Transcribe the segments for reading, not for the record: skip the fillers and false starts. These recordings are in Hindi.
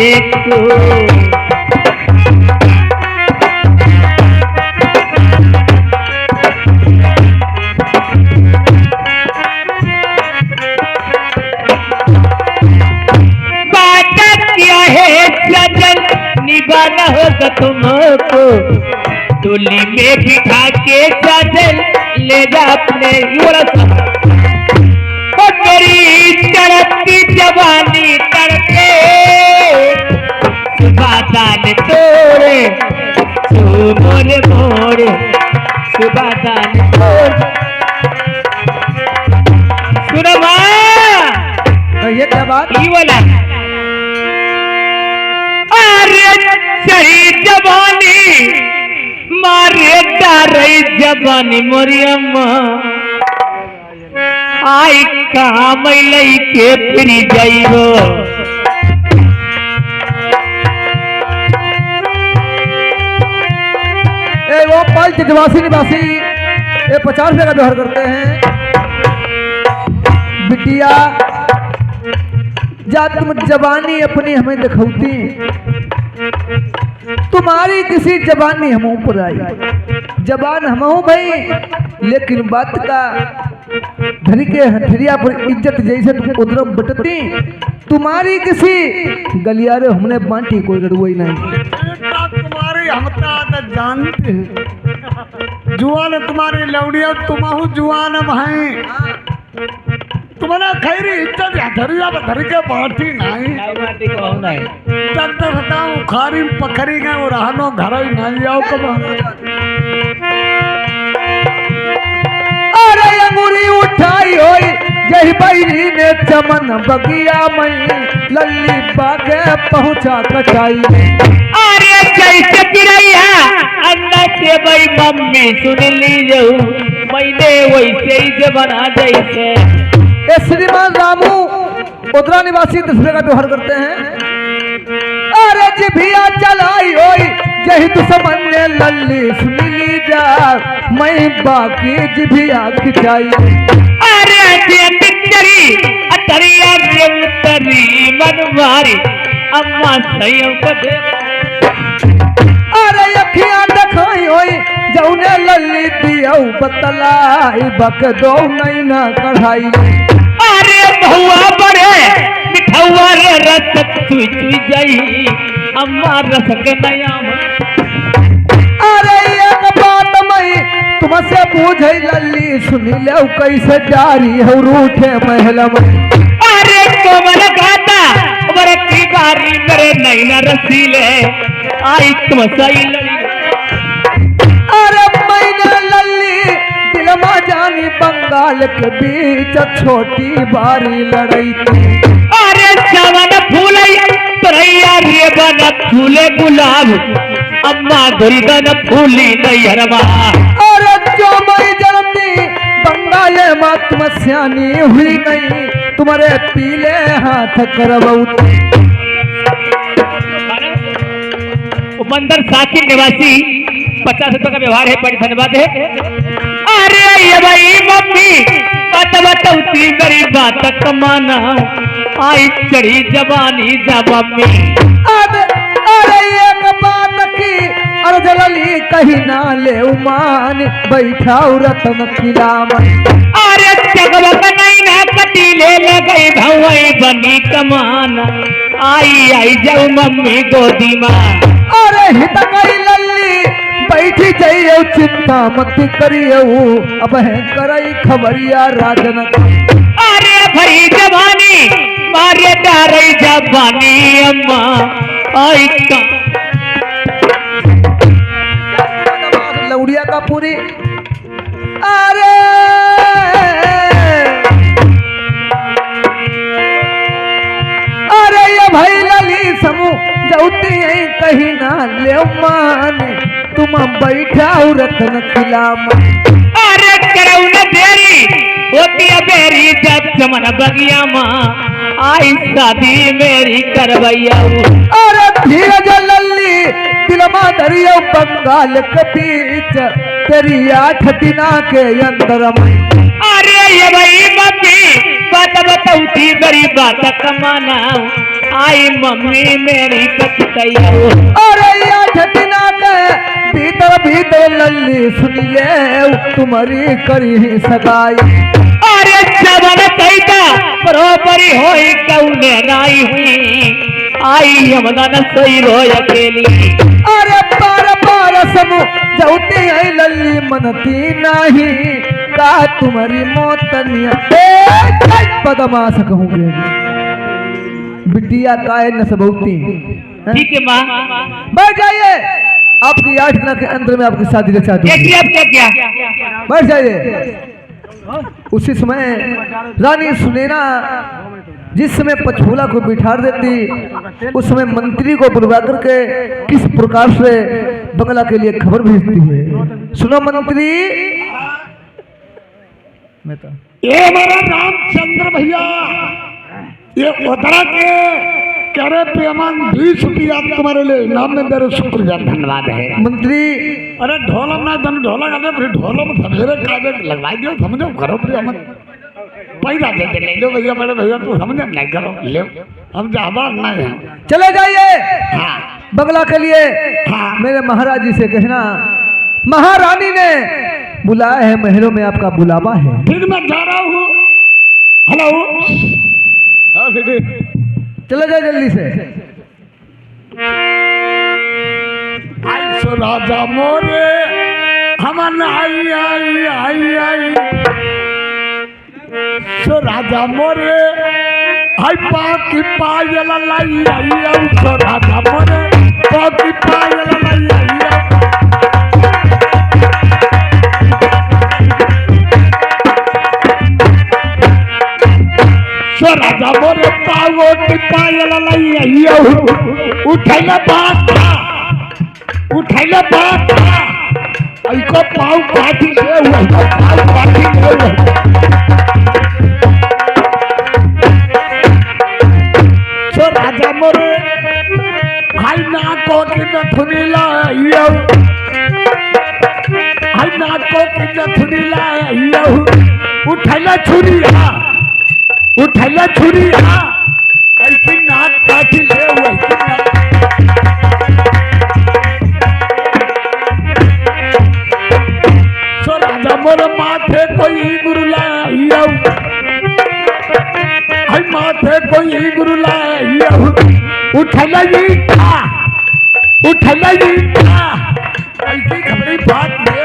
को निभाना होगा तुमको, डोली में बिठा के साजन ले जा अपने। मेरी तड़पती जवानी तड़पे, सुबह दान तोड़े मोरे मोरे, सुबह दान तोड़े। सुनो माँ, तो ये क्या बात ये बोला सही जवानी मारे डारे जवानी मोरी अम्मा, आई काम लैके फिर जाइबो। वो पाल चिटवासी निवासी ये 50 रुपये का व्यवहार करते हैं। बिटिया जा तुम जवानी अपनी हमें दिखौती, तुम्हारी किसी जबानी हम ऊपर आई, जबान हम हूँ भाई, लेकिन बात का धरी के हथरिया पर इज्जत जैसे तुम उधरम बटती, तुम्हारी किसी गलियारे हमने बांटी कोई गड़ुई नहीं। तुम्हारी हम जानते हैं, जुआन तुम्हारी लौड़िया, तुम जुआन भाई, तुम्हारा खैरी इज्जत धरिया धर के बांटी नहीं, तब तो बताऊं खारी पकड़ी गए और रहनो घर ही नहीं आओ कब। अरे अंगूरी उठाई होई यही बैरी ने चमन बगिया मई, लल्ली बागे पहुंचा कटाई। अरे जैसे पिरैया अंदर से भाई मम्मी सुन ली जाऊ, मैंने वैसे ही जबना जैसे। श्रीमान रामू उदरा निवासी 10 रुपये का व्यवहार करते हैं। अरे जिभिया चलाई होई यही दुश्मन ने लल्ली सुनी जा, मैं बाकी जिभिया खिंचाई। अरे तितरी अतरिया तरी मनवारी अम्मा सैयों को दे। अरे अखियां दिखाई होई जौने लल्ली दियो बतलाई, बक दो नहीं ना कढ़ाई। अरे बहुआ बड़े मिठौआ रे रस चुई चुई जाई, अम्मा रस के नया। अरे एक बात मई तुमसे पूछे लल्ली सुनी ले कैसे जारी है रूठे महल में। अरे कोमल गाता बरकी बारी मेरे नैना रसीले आई तुम सही लड़ी। अरे मैंने लल्ली दिलमा जानी बंगाल के बीच छोटी बारी लड़ई थी। अरे जवन फूले तरैया रे बन फूले गुलाब, अम्मा गुलदन फूली नैहरवा। अरे जो मैं जनती बंगाल में तुम सियानी हुई नहीं, तुम्हारे पीले हाथ करवती। मंदिर साकिब निवासी 50 रुपये का व्यवहार है, बड़ी धन्यवाद है। अरे ये भाई मम्मी बात बताऊती मेरी बात कमाना, आई चढ़ी जवानी जा मम्मी। अरे एक बात की अर्ज लली कहीं ना ले उमान, बैठा रतन किला में। अरे जगवा नहीं ना कटी ले गई भवई बनी कमान, आई आई जाऊ मम्मी गोदी माँ। अरे हित गई लल्ली बैठी जाइए चिंता मत करिए, अब है करई खबरिया राजन। अरे भरी जवानी मारे डारई जवानी अम्मा आई का लौड़िया का पूरी। अरे अरे ये भाई लली समूह जौती कहीं ना ले मान, तुम बैठा रतन खिला। अरे करो न देरी होती है बेरी जब जमन बगिया माँ, आई शादी मेरी करवैया। अरे धीरज लल्ली दिलमा दरिया बंगाल के बीच, तेरी 8 दिना के अंदर में। अरे ये भाई मम्मी बात बताऊती मेरी बात कमाना, आई मम्मी मेरी कचतैया। अरे या झटना के भीतर भीतर लल्ली सुनिए तुम्हारी करी सगाई। अरे जवन कैदा बरोबरी होई कौने नाई हुई आई हमदा न सोई रोय अकेली। अरे पार पार सब जौते है लल्ली मनती नहीं का तुम्हारी मौतनिया बदमाश कहूँगे बिटिया का है न सबौती। ठीक है माँ बैठ जाइए आपकी 8 दिनों के अंदर में आपकी शादी रचा दूंगी। क्या बैठ जाइए। उसी समय रानी सुनैना जिस समय पचफूला को बिठा देती उस समय मंत्री को बुलवा करके किस प्रकार से बंगला के लिए खबर भेजती है। सुनो मंत्री। मैं तो ये हमारा रामचंद्र भैया ये उतरा के कह रहे पेमान 20 रुपया तुम्हारे लिए इनाम में मेरे शुक्रिया धन्यवाद है। मंत्री अरे ढोलक ना तन ढोलक आते फिर ढोलक में सवेरे काजे लगवाई दियो समझो करो फिर हम पैसा दे ले लो भैया बड़े भैया तू समझ नहीं करो ले हम ज्यादा नहीं है। चले जाइए हाँ बंगला के लिए। हाँ मेरे महाराज जी से कहना महारानी ने बुलाया है महलों में आपका बुलावा है। फिर मैं जा रहा हूँ। हेलो हाँ दीदी चले जाए जल्दी से। आई सो राजा मोरे हमन आई आई आई आई सो राजा मोरे आई पाकी पायल लाई आई आई सो राजा मोरे पाकी पायल लाई आई आई सो राजा मोरे पागो की पायल लाई आई उठैले बात उठैले बात ऐको पाव काटी ले हुआ पाव काटी ले हुआ सो राजा मोरे हाय ना को की नथुनी लाइयो हाय ना को की नथुनी लाइयो उठैले छुरिया उठैले छुरिया ऐकी नाक काटी ले हुआ मोर माथे कोई गुरु लाइयो हाय माथे कोई गुरु लाइयो उठले जी ऐसी खबरी बात ले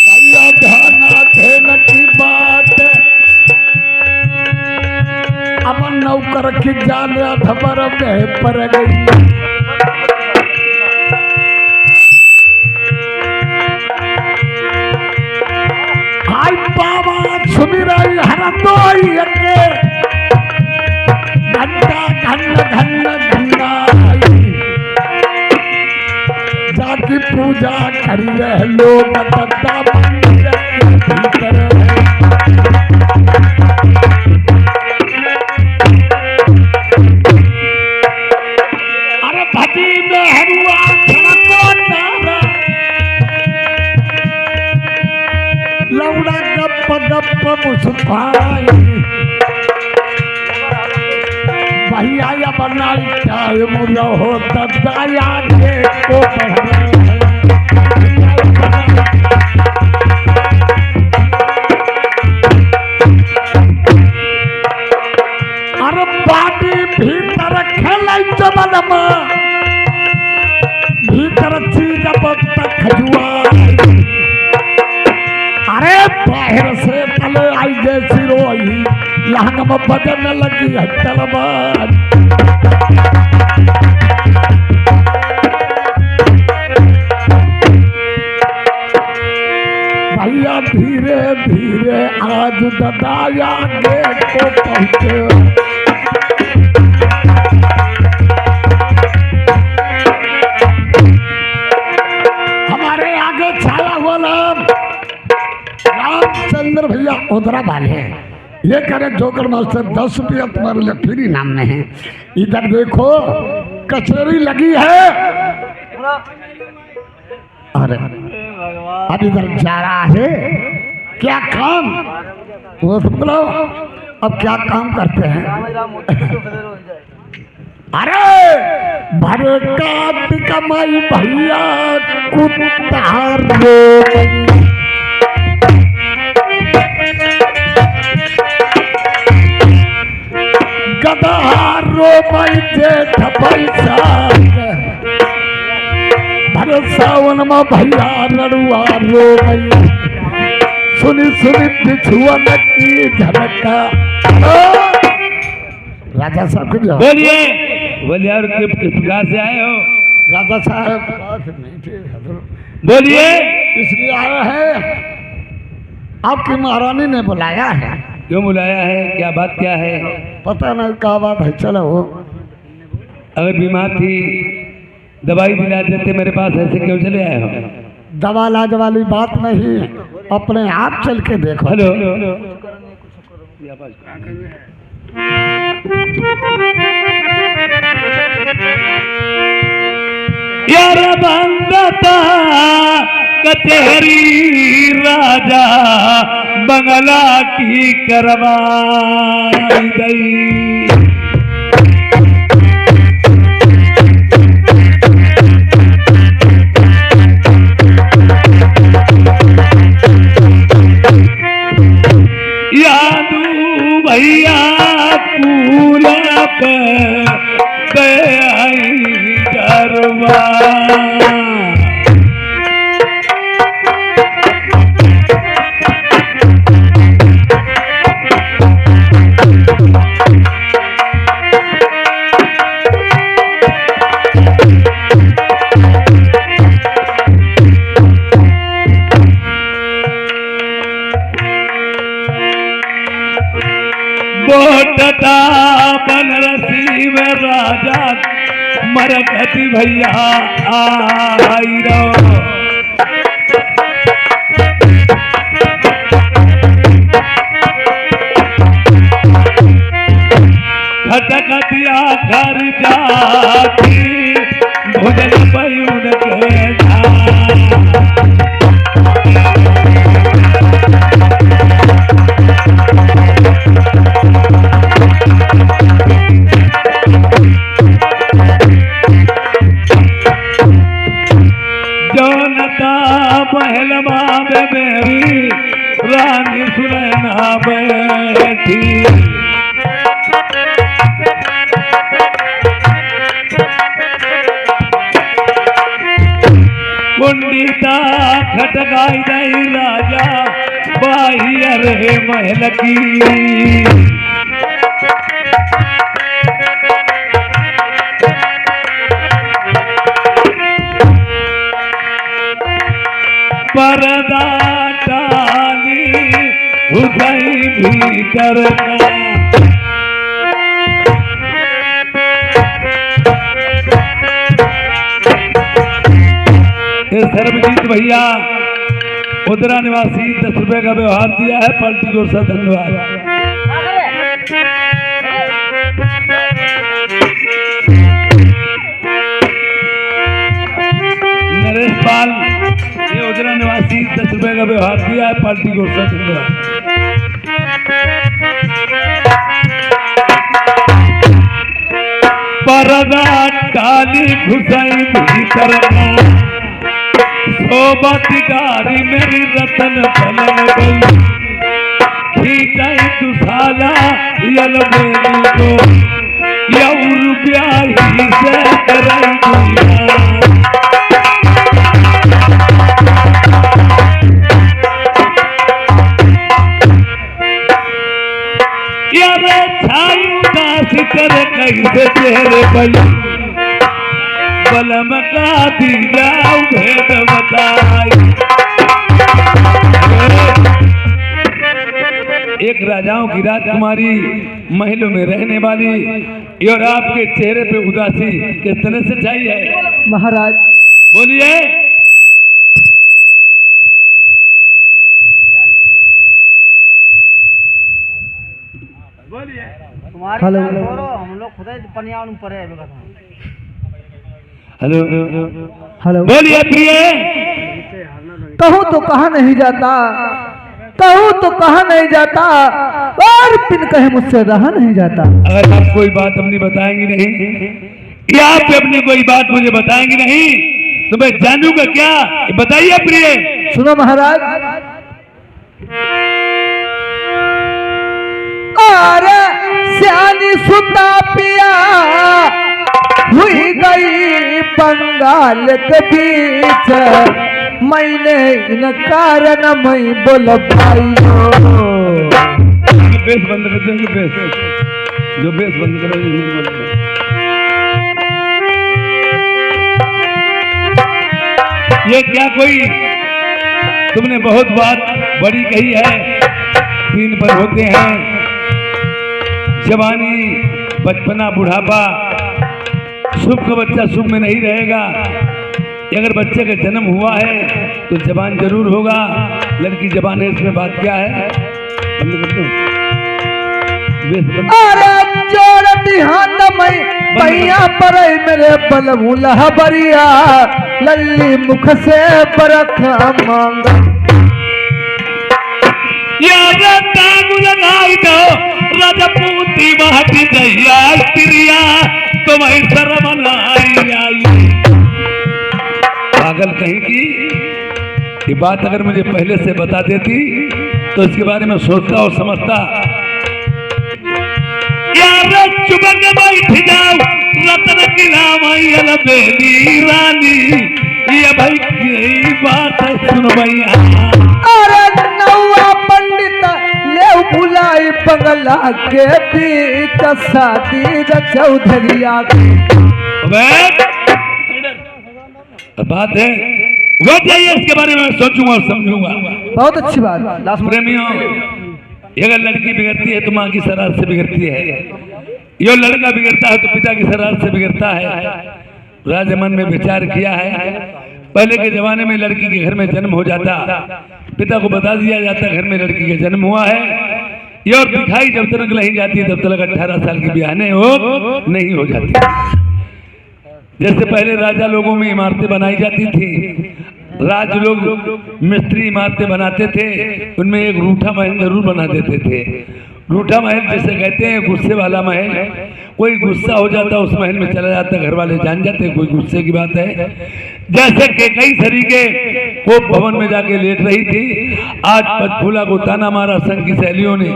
भैया ध्यान देने की बात अमन नौकर की जाने खबर में पर गई हाय बाबा सुमिराई हर तो यके घंटा घंटा जाकी पूजा करी रहे लोग दत्ता मंदिर के भीतर भैया या बनाई चाहे मुझे हो दया के को अरे बाटी भीतर खेल चमनमा भीतर चीज खजुआ अरे बाहर से तले आई जैसी रोई लहंग में बदन लगी है तलवार भैया धीरे धीरे आज ददाया गेट को पहुंचे हमारे आगे छाया हुआ नाम रामचंद्र भैया उधरा वाले ये करे जोकर मास्टर 10 रुपया तुम्हारे लिए फ्री नाम में है। इधर देखो कचहरी लगी है। अरे अब इधर जा रहा है, क्या काम वो तो बोलो। अब क्या काम करते हैं? अरे भरे काट कमाई भैया कुत्ता रो, गधा रो मई जेठ पैसा, भरे सावन में भैया लड़ुआ रो मई, सुनी सुनी बिछुअन की झटका। राजा साहब बोलिए बोलिए, और किस प्रकार से आए हो? राजा साहब नहीं थे, बोलिए। इसलिए आए हैं, आपकी महारानी ने बुलाया है। क्यों बुलाया है? क्या बात क्या है? पता नहीं क्या बात है। चलो अगर बीमार थी दवाई दिला देते मेरे पास, ऐसे क्यों चले आए हो? दवा लाज वाली बात नहीं, अपने आप चल के देखो। हेलो यार बंदता कचहरी राजा बंगला की करवाई गई, यादू भैया कूल पे गई करवा। बोटता बनरसी में राजा मरकती भैया आई रो, खटकतिया घर जाती भुजन पयून के जा। महल में मेरी रानी सुनैना बैठी, कुंडीता खटकाई गई राजा बाई अरे महल की। पर्दा डाली हुसैन भीतर का, सर्वजीत भैया उदरा निवासी 10 रुपए का व्यवहार दिया है, पार्टी को सा धन्यवाद। नरेश पाल ये उदरा निवासी 10 रुपए का व्यवहार दिया है, पार्टी को सा धन्यवाद। पर्दा डाली घुसाई भीतर में, सोबती गारी मेरी रतन पलन गई, खींचाई दुसाला यल बेली को, यौर ब्याही से कराई दुनिया। यारे छायू दासी तेरे कैसे चेहरे बई, बलम का दी जाऊ भेद बताई। एक राजाओं की राजकुमारी महलों में रहने वाली, और आपके चेहरे पे उदासी किस तरह से छाई है? महाराज बोलिए। हेलो हम लोग खुद पनिया पर है। हेलो हेलो बोलिए प्रिय। कहूँ तो कहा नहीं जाता, कहूँ तो कहा नहीं जाता, और बिन कहे मुझसे रहा नहीं जाता। अगर आप कोई बात अपनी बताएंगी नहीं या आप अपनी कोई बात मुझे बताएंगी नहीं तो मैं जानूंगा क्या? बताइए प्रिय। सुनो महाराज, अरे सियानी सुता पिया हुई गई बंगाल के बीच, मैंने इन कारण मैं बोल पाई। बेस बंद कर देंगे, बेस जो बेस बंद करो। ये क्या कोई तुमने बहुत बात बड़ी कही है, दिन पर होते हैं जवानी बचपना बुढ़ापा, सुख का बच्चा सुख में नहीं रहेगा। अगर बच्चे का जन्म हुआ है तो जवान जरूर होगा, लड़की जवान है, इसमें बात क्या है? बंद कर दो। अरे जोड़ती हाथ में पैया पर मेरे बलमुला बरिया, लल्ली मुख से बरख मांग। यार टांग लगाई दो राजपूती महटी दैया क्रिया, तुम्हें शर्म नहीं आई। पागल कहीं की ये बात अगर मुझे पहले से बता देती तो इसके बारे में सोचता और समझता। यार चुपक बैठ जाओ रतन की रामायण बेली रानी, ये भाई की बात सुन भैया। अरे नौवा पंडित ले बुलाई बंगला के बीच, शादी चौधरिया बात है वो चाहिए, इसके बारे में सोचूंगा और समझूंगा। बहुत अच्छी बात। प्रेमियों, अगर लड़की बिगड़ती है तो माँ की शरारत से बिगड़ती है, यो लड़का बिगड़ता है तो पिता की शरारत से बिगड़ता है। राजा मन में विचार किया है, पहले के जमाने में लड़की के घर में जन्म हो जाता, पिता को बता दिया जाता घर में लड़की का जन्म हुआ है, ये और दिखाई जब तक नहीं जाती तब तक 18 साल की ब्याह नहीं हो जाती। जैसे पहले राजा लोगों में इमारतें बनाई जाती थी, राज लोग मिस्त्री इमारतें बनाते थे, उनमें एक रूठा महल जरूर बना देते थे। रूठा महल जैसे कहते हैं गुस्से वाला महल, कोई गुस्सा हो जाता उस महल में चला जाता, घर वाले जान जाते कोई गुस्से की बात है। जैसे कि कई तरीके को भवन में जाके लेट रही थी, आज पंचफूला को ताना मारा संघ की सहेलियों ने,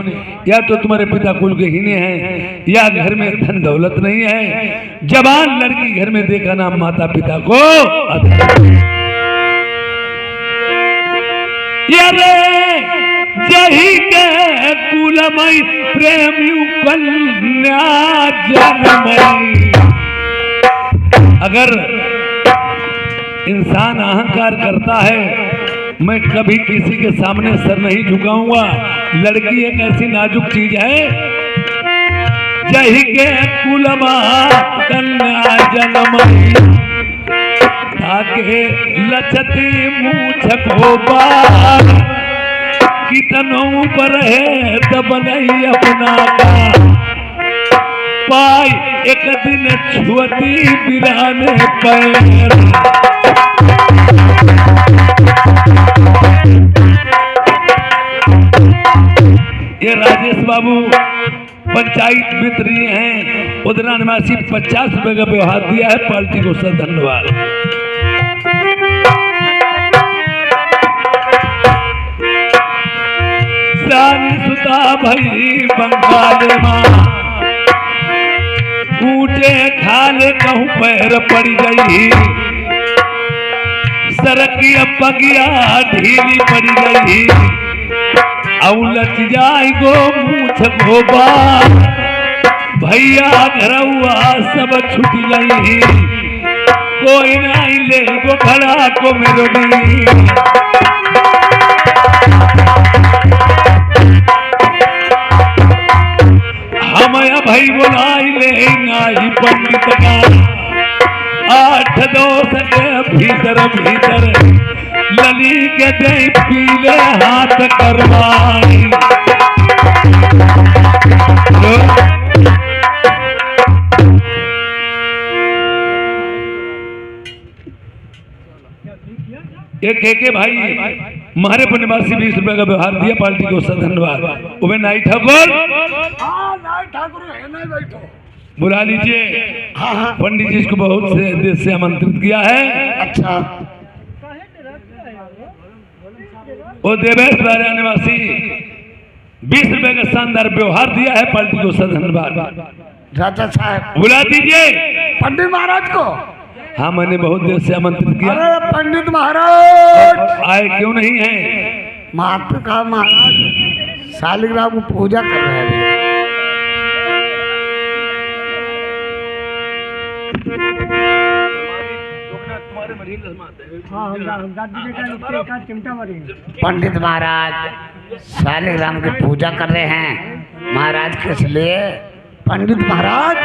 या तो तुम्हारे पिता कुल के हीने हैं या घर में धन दौलत नहीं है। जवान लड़की घर में देखा ना माता पिता को जही के कुलमई प्रेमी कन्या जनमई। अगर इंसान अहंकार करता है, मैं कभी किसी के सामने सर नहीं झुकाऊंगा। लड़की एक ऐसी नाजुक चीज है, जही के कुलमा कन्या जनमई, ताके लचती मूछ को बार, कितनों पर है तब नहीं अपना का, पाई एक दिन छुअती बिराने पैर। ये राजेश बाबू पंचायत मित्र हैं, उदरा निवासी 50 रुपए का व्यवहार दिया है, पार्टी को सर धन्यवाद। सुता भई बंगाल माँ, ऊंचे खाले कहूँ पैर पड़ गई, सरकी पगिया ढीली पड़ गई, औलच जाई गो मूछ गोबा, भैया घरवा सब छुट गई, कोई नहीं ले गो खड़ा को मेरो नहीं। हमया भाई बोलाई ले नाई पंडित का, 8 दोष के भीतर भीतर लली के दे पीले हाथ करवाई। के भाई मारे पर निवासी 20 रुपए का व्यवहार दिया पार्टी को उसका धन्यवाद। उबे नाई ठाकुर हाँ नाई ठाकुर है नहीं बैठो। बुला लीजिए। पंडित जी इसको बहुत से देश से आमंत्रित किया है। अच्छा वो देवेश राजा निवासी 20 रुपए का शानदार व्यवहार दिया है पार्टी को उसका धन्यवाद। राजा साहब बुला दीजिए पंडित महाराज को। हाँ मैंने बहुत देर से आमंत्रित किया। अरे पंडित महाराज आए क्यों नहीं है? मात्र का महाराज शालिग्राम को पूजा कर रहे हैं। पंडित महाराज शालिग्राम की पूजा कर रहे हैं। महाराज किस लिए? पंडित महाराज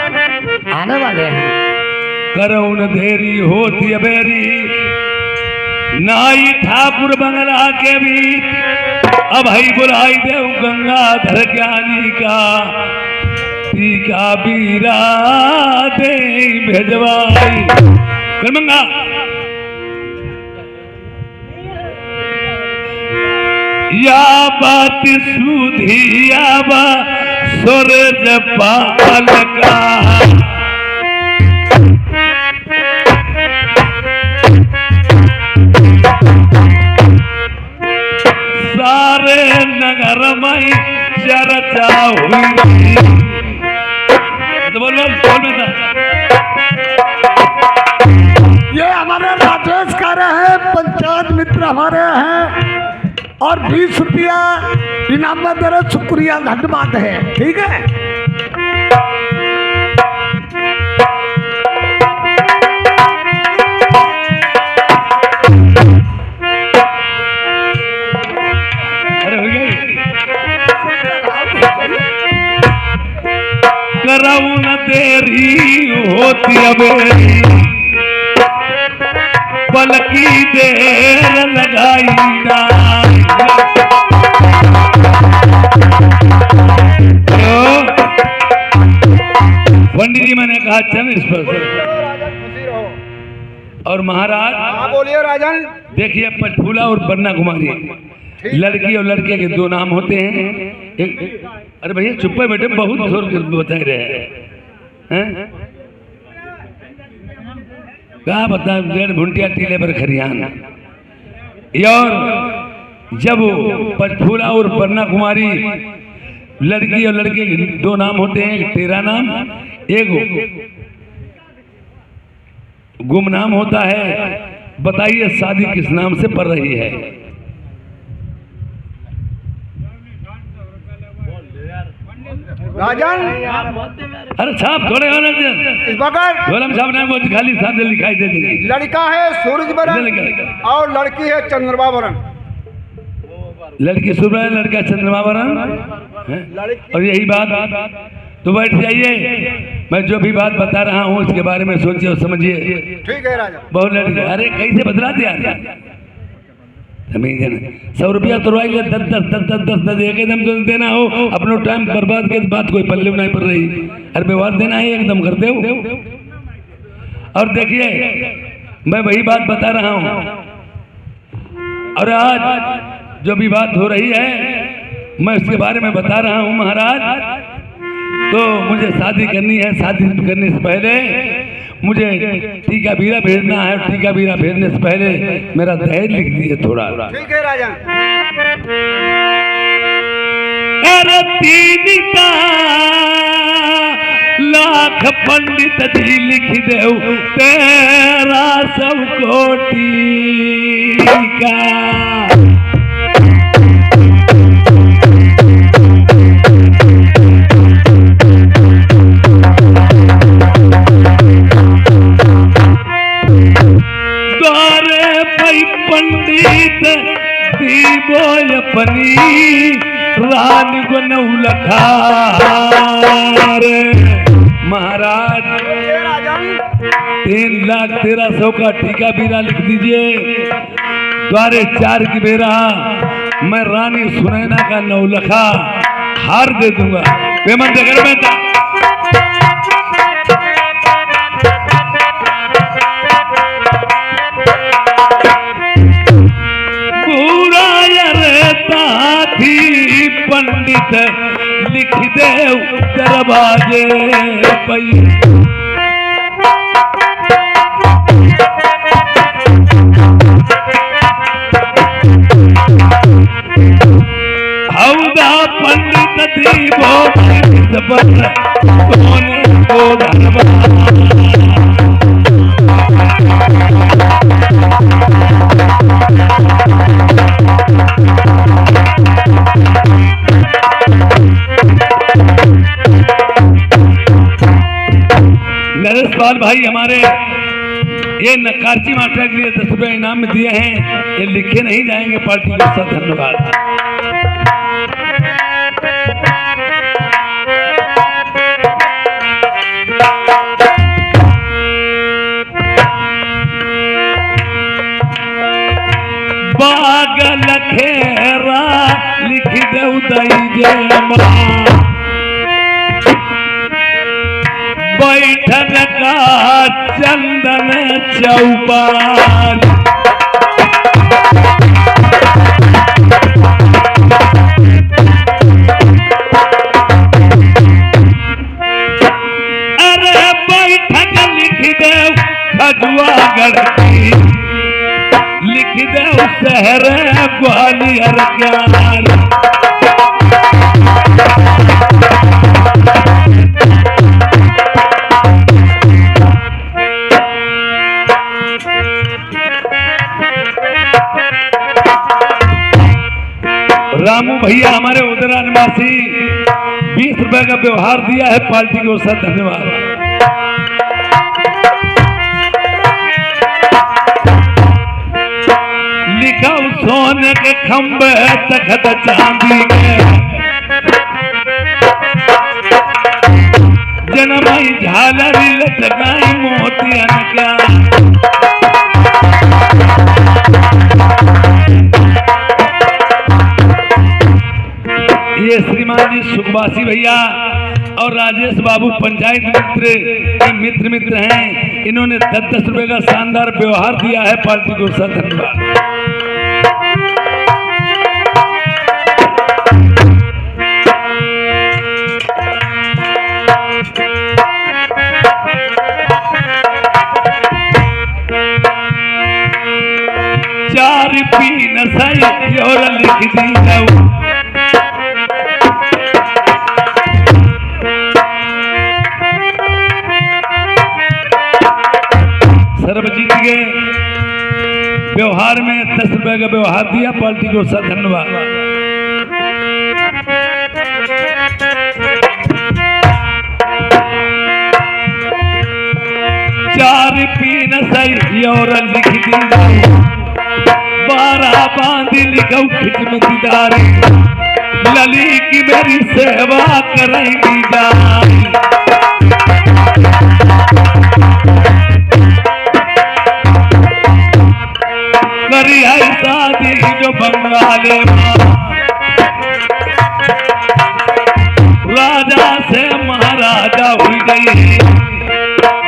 आने वाले हैं। करौन देरी होती अबेरी नाई ठाकुर बंगला के बीच अब ही बुलाई देव गंगाधर ज्ञानी का टीका बीरा दे भेजवाई गंगा या बात सुधिया बा सूरज पाल का सारे नगर में चर्चा हुई। तो बोल ये हमारे राजेश का रहे पंचायत मित्र हमारे हैं और 20 रुपया इनाम में दे रहे। शुक्रिया धन्यवाद है। ठीक है करौन देरी होती अबेरी पलकी देर लगाई ना। पंडित जी मैंने कहा चल इस पर और महाराज बोलिए राजन। देखिए पंचफूला और बन्ना कुमारी लड़की और लड़के के दो नाम होते हैं। एक अरे भैया चुप पे बैठे बहुत जोर बता रहे हैं। क्या बता डेढ़ भुंटिया टीले पर खरियान। और जब पंचफूला और बन्ना कुमारी लड़की और लड़के के दो नाम होते हैं। एक तेरा नाम एक गुमनाम होता है। बताइए शादी किस नाम से पड़ रही है? राजन अरे साहब थोड़े होने इस बगैर ढोलम साहब ने वो खाली सादे लिखाई दे देंगे। लड़का है सूरज बरन और लड़की है चंद्रमा वरण। लड़की सुबह लड़का चंद्रमा वरण है? और यही बात तो बैठ जाइए। मैं जो भी बात बता रहा हूँ उसके बारे में सोचिए और समझिए। ठीक है राजा। बहुत लड़की अरे कैसे बदला दिया 100 रुपया तुरवाई 10 एकदम तो देना हो। अपनो टाइम बर्बाद के बात कोई पल्ले नहीं पड़ रही। अरे व्यवहार देना है एकदम कर दे। और देखिए मैं वही बात बता रहा हूँ। और आज जो भी बात हो रही है मैं उसके बारे में बता रहा हूँ महाराज। तो मुझे शादी करनी है। शादी करने से पहले मुझे टीका बीरा भेजना है। टीका बीरा भेजने से पहले मेरा दहेज लिख दिए थोड़ा। ठीक है राजा। अरे 3 लाख पंडित जी लिख दे 1300 कोटि का। पंडित दीबो अपनी रानी को 9 लखार। महाराज 3,13,000 का टीका बीरा लिख दीजिए। द्वारे 4 की बेरा मैं रानी सुनैना का 9 लखा हार दे दूंगा। पेमन देकर में था। पंडित लिख दे दरवाजे पई। हौदा पंडित दीपो पर सोने को दरबार। नरेश पाल भाई हमारे ये नक्काशी मास्टर के लिए 10 रुपये इनाम में दिए हैं, ये लिखे नहीं जाएंगे पार्टी को। सब धन्यवाद। बागल खेरा लिख दे उदय जय बैठन का चंदन चौपाल। अरे बैठक लिख दे खजुआगढ़ की, लिख दे शहर ग्वालियर ज्ञान। रामू भैया हमारे उदरा निवासी 20 रुपए का व्यवहार दिया है पार्टी की ओर से। धन्यवाद। लिखा सोने के खंबे तखत चांदी के, जनमाई झालरी लटकाई मोतियन क्या। ये श्रीमान जी सुखवासी भैया और राजेश बाबू पंचायत मित्र हैं, इन्होंने 10-10 रुपए का शानदार व्यवहार दिया है पार्टी को। साथ धन्यवाद। चार पीन सही और लिख दी जाओ। सर्वजीत के व्यवहार में 10 रुपए का व्यवहार दिया पार्टी को। साथ धन्यवाद। चार पीन सही और लिख दी 12 बांध लिखो खिदमतदारी, लली की मेरी सेवा करेंगी जान। करी है शादी जो बंगाले राजा से महाराजा हुई गई,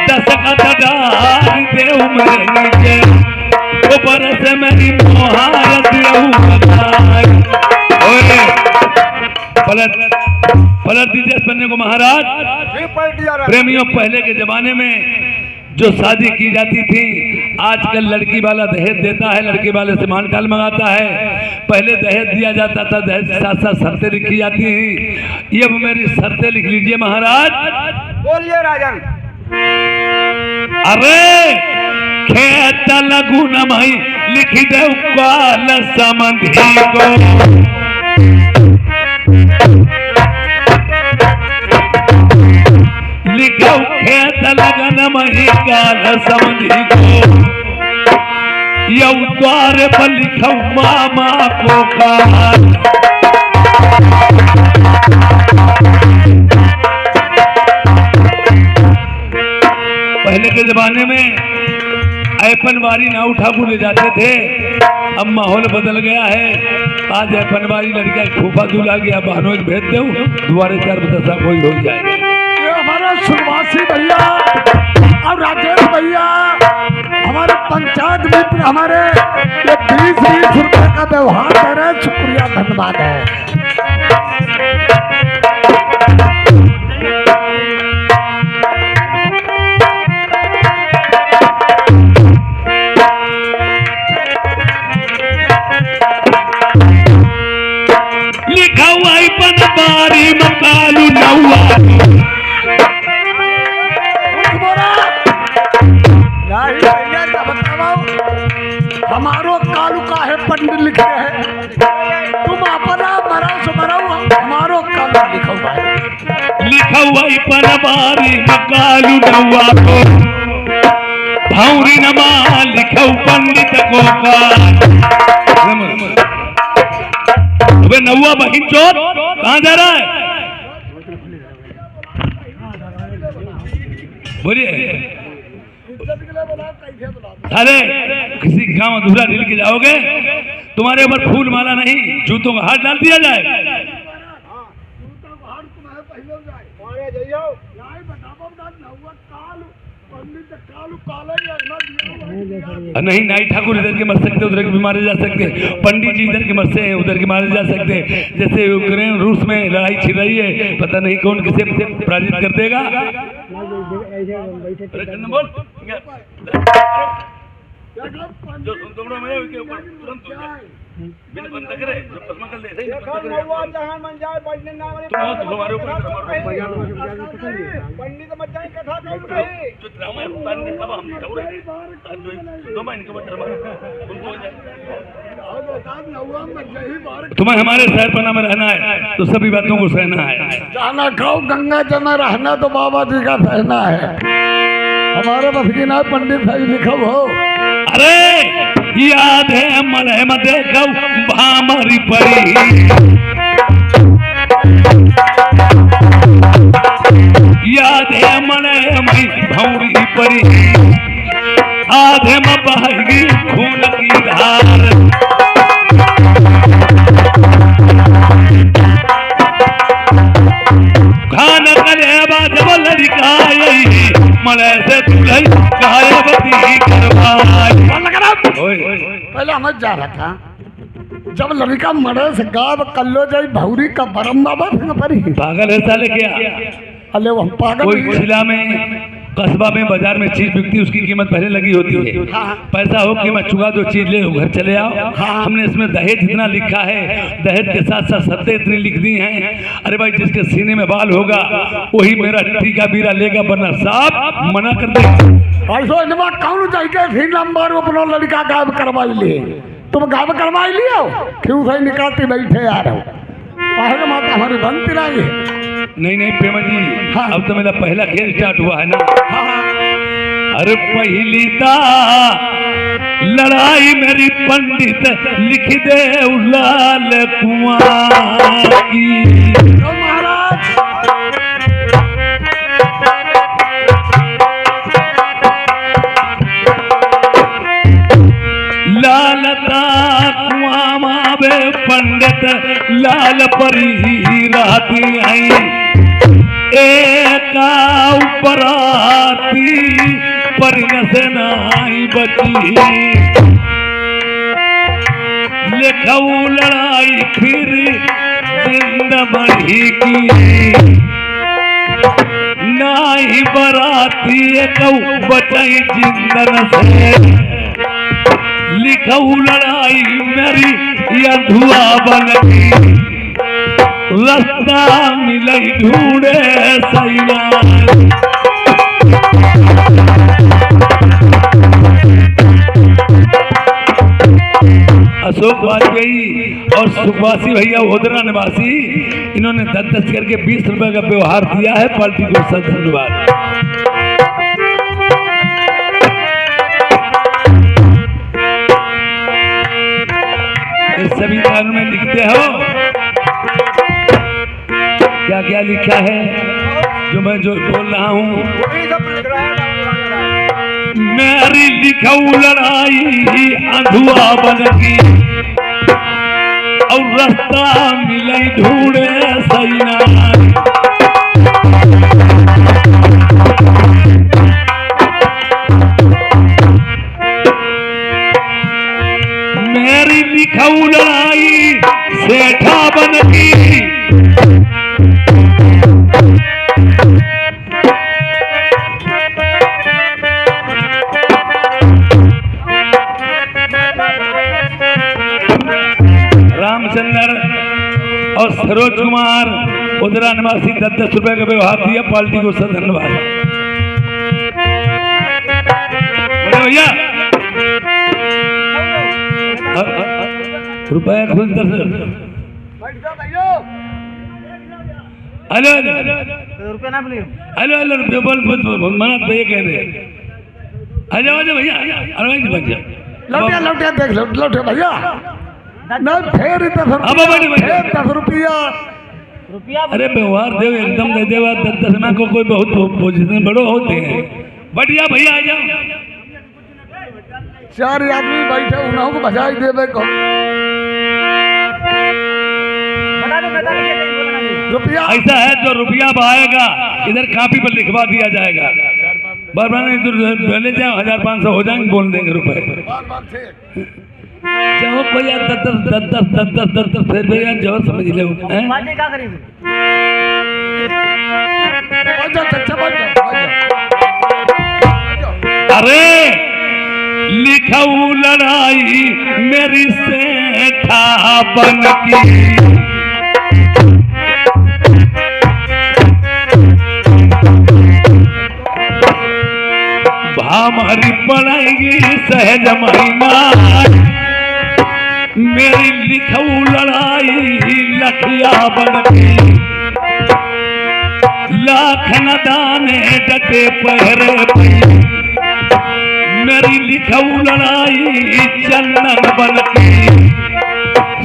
दशकत डाल दे उम्र नीचे, ऊपर से मेरी मुहारत पलट दीजिए पन्ने को महाराज। प्रेमियों, पहले के जमाने में जो शादी की जाती थी, आजकल लड़की वाला दहेज देता है, लड़के वाले से मानकाल मंगाता है। पहले दहेज दिया जाता था, दहेज के साथ साथ शर्तें लिखी जाती थी। ये मेरी शर्तें लिख लीजिए महाराज। बोलिए राजन। अरे खेत लगू न मई लिख दे काल समधी को, लिखो खेत लगन मही काल समधी को, यौ द्वार पर लिखो मामा को काल। पहले के जमाने में ऐपनवारी ना उठा को ले जाते थे, अब माहौल बदल गया है। आज ऐपनवारी लड़का फूफा दूल्हा गया, बहनों को भेज दो, दोबारा 4 बता कोई हो जाए। हमारे सुनवासी भैया और राजेश भैया, हमारे पंचायत मित्र, हमारे ये 20-20 रुपए का व्यवहार दे रहे हैं। शुक्रिया, धन्यवाद है। पनबारी मकालू नौआ हमारो कालू काहे पंडित लिखे है तुम अपना मरो सो मरो हमारो कालू लिखो भाई लिखा हुआ पनबारी मकालू नौआ को भौरी नमा लिखा पंडित को का अबे नौआ बहिन चोर कहाँ जा रहा है बोलिए साले किसी गांव अधूरा ढील के जाओगे तुम्हारे ऊपर फूल माला नहीं जूतों का हाथ डाल दिया जाए नहीं नाई ठाकुर इधर के मर सकते उधर के भी मारे जा सकते पंडित जी इधर के मर से उधर के मारे जा सकते जैसे यूक्रेन रूस में लड़ाई छिड़ रही है पता नहीं कौन किसे पराजित कर देगा जो तुम लोग मेरे के ऊपर तुरंत हो जाए बिन बंद करे जो पद्मा कर ले सही जहां मन जाए बैठने ना वाले तुम्हारे ऊपर पंडित मत जाए कथा कम रही जो ड्रामा पानी ने कब हम ठहर रहे दो महीने के बाद उनको हो जाए तुम्हें हमारे शहरपना में रहना है तो सभी बातों को सहना है जाना खाओ गंगा जमा रहना तो बाबा जी का सहना है हमारे बस की ना पंडित भाई लिखो हो अरे याद है मलह में देखो भामरी पड़ी याद है मलह में भौरी पड़ी आधे में बहेगी खून की धार खान करे जब लड़काई मलह से तुलई गायबती करवाई पहले हमें जा रहा था जब लड़का मरे से गाव कल्लो जाई भौरी का बरम बाबा पर ही पागल है साले क्या अले वो हम पागल कोई जिला में कस्बा में बाजार में चीज बिकती है उसकी कीमत पहले लगी होती है पैसा हो कीमत चुका दो चीज ले घर चले आओ हमने इसमें दहेज इतना लिखा है दहेज के साथ साथ सत्ते इतनी लिख दी हैं अरे भाई जिसके सीने में बाल होगा वही मेरा टीका बीरा लेगा वरना साहब मना कर दे ऐसो इनवा कौन चाहिए फिर नंबर अपना लड़का गायब करवाई लिए तुम गायब करवाई लियो क्यों सही निकालते बैठे आ रहे हो पहले माता हमारी बनती रही नहीं प्रेमा जी अब तो मेरा पहला खेल स्टार्ट हुआ है ना अरे पहली दा लड़ाई मेरी पंडित लिख दे लाल कुआं की महाराज लालता कुआं मावे पंडित लाल परी रहती आई एका उपराती परिन से नाई बची लिखऊ लड़ाई फिर जिंद बढ़ी की नाई बराती एकऊ बचाई जिंदन से लिखऊ लड़ाई मेरी या धुआ बन गई रास्ता मिलई ढूंढे सैना अशोक वाजपेयी और सुखवासी भैया ओदरा निवासी इन्होंने 10-10 करके 20 रुपए का व्यवहार दिया है पार्टी को सद धन्यवाद इस सभी कानून में लिखते हो क्या क्या लिखा है जो मैं जो बोल रहा हूँ मेरी लिखऊ लड़ाई अधुआ बन गई और रास्ता मिले ढूंढे सैना मेरी लिखऊ लड़ाई सेठा बन गई रामचंद्र और सरोज कुमार उधरा निवासी 10-10 रुपए का व्यवहार दिया, पार्टी को सर धन्यवाद। बड़े भैया रुपया खुद 10। हेलो हेलो हेलो रुपये बोल मना भैया कह रहे आ जाओ भैया, अरे भैया लौटिया लौटिया देख लो, लौटिया भैया ना फेर 10 रुपया। अरे व्यवहार देव एकदम दे देवा 10 में को कोई बहुत पोजीशन बड़ो होते हैं। बढ़िया भैया आ जाओ। 4 आदमी बैठे उन्हों को बजाई देवे को रुपया। ऐसा है जो रुपया आएगा इधर कापी पर लिखवा दिया जाएगा। बार-बार पहले जाओ 1500 हो जाएंगे, बोल देंगे रुपए। जाओ कोई 10 फिर भैया जाओ समझ लो। अरे लिखाऊ लड़ाई मेरी सेठा बन की, हमारी पड़ेगी सहज महिमा, मेरी लिखाऊ लड़ाई लखिया बन की, लाख न दाने डटे पहरे पई, मेरी लिखाऊ लड़ाई चंदन बन की,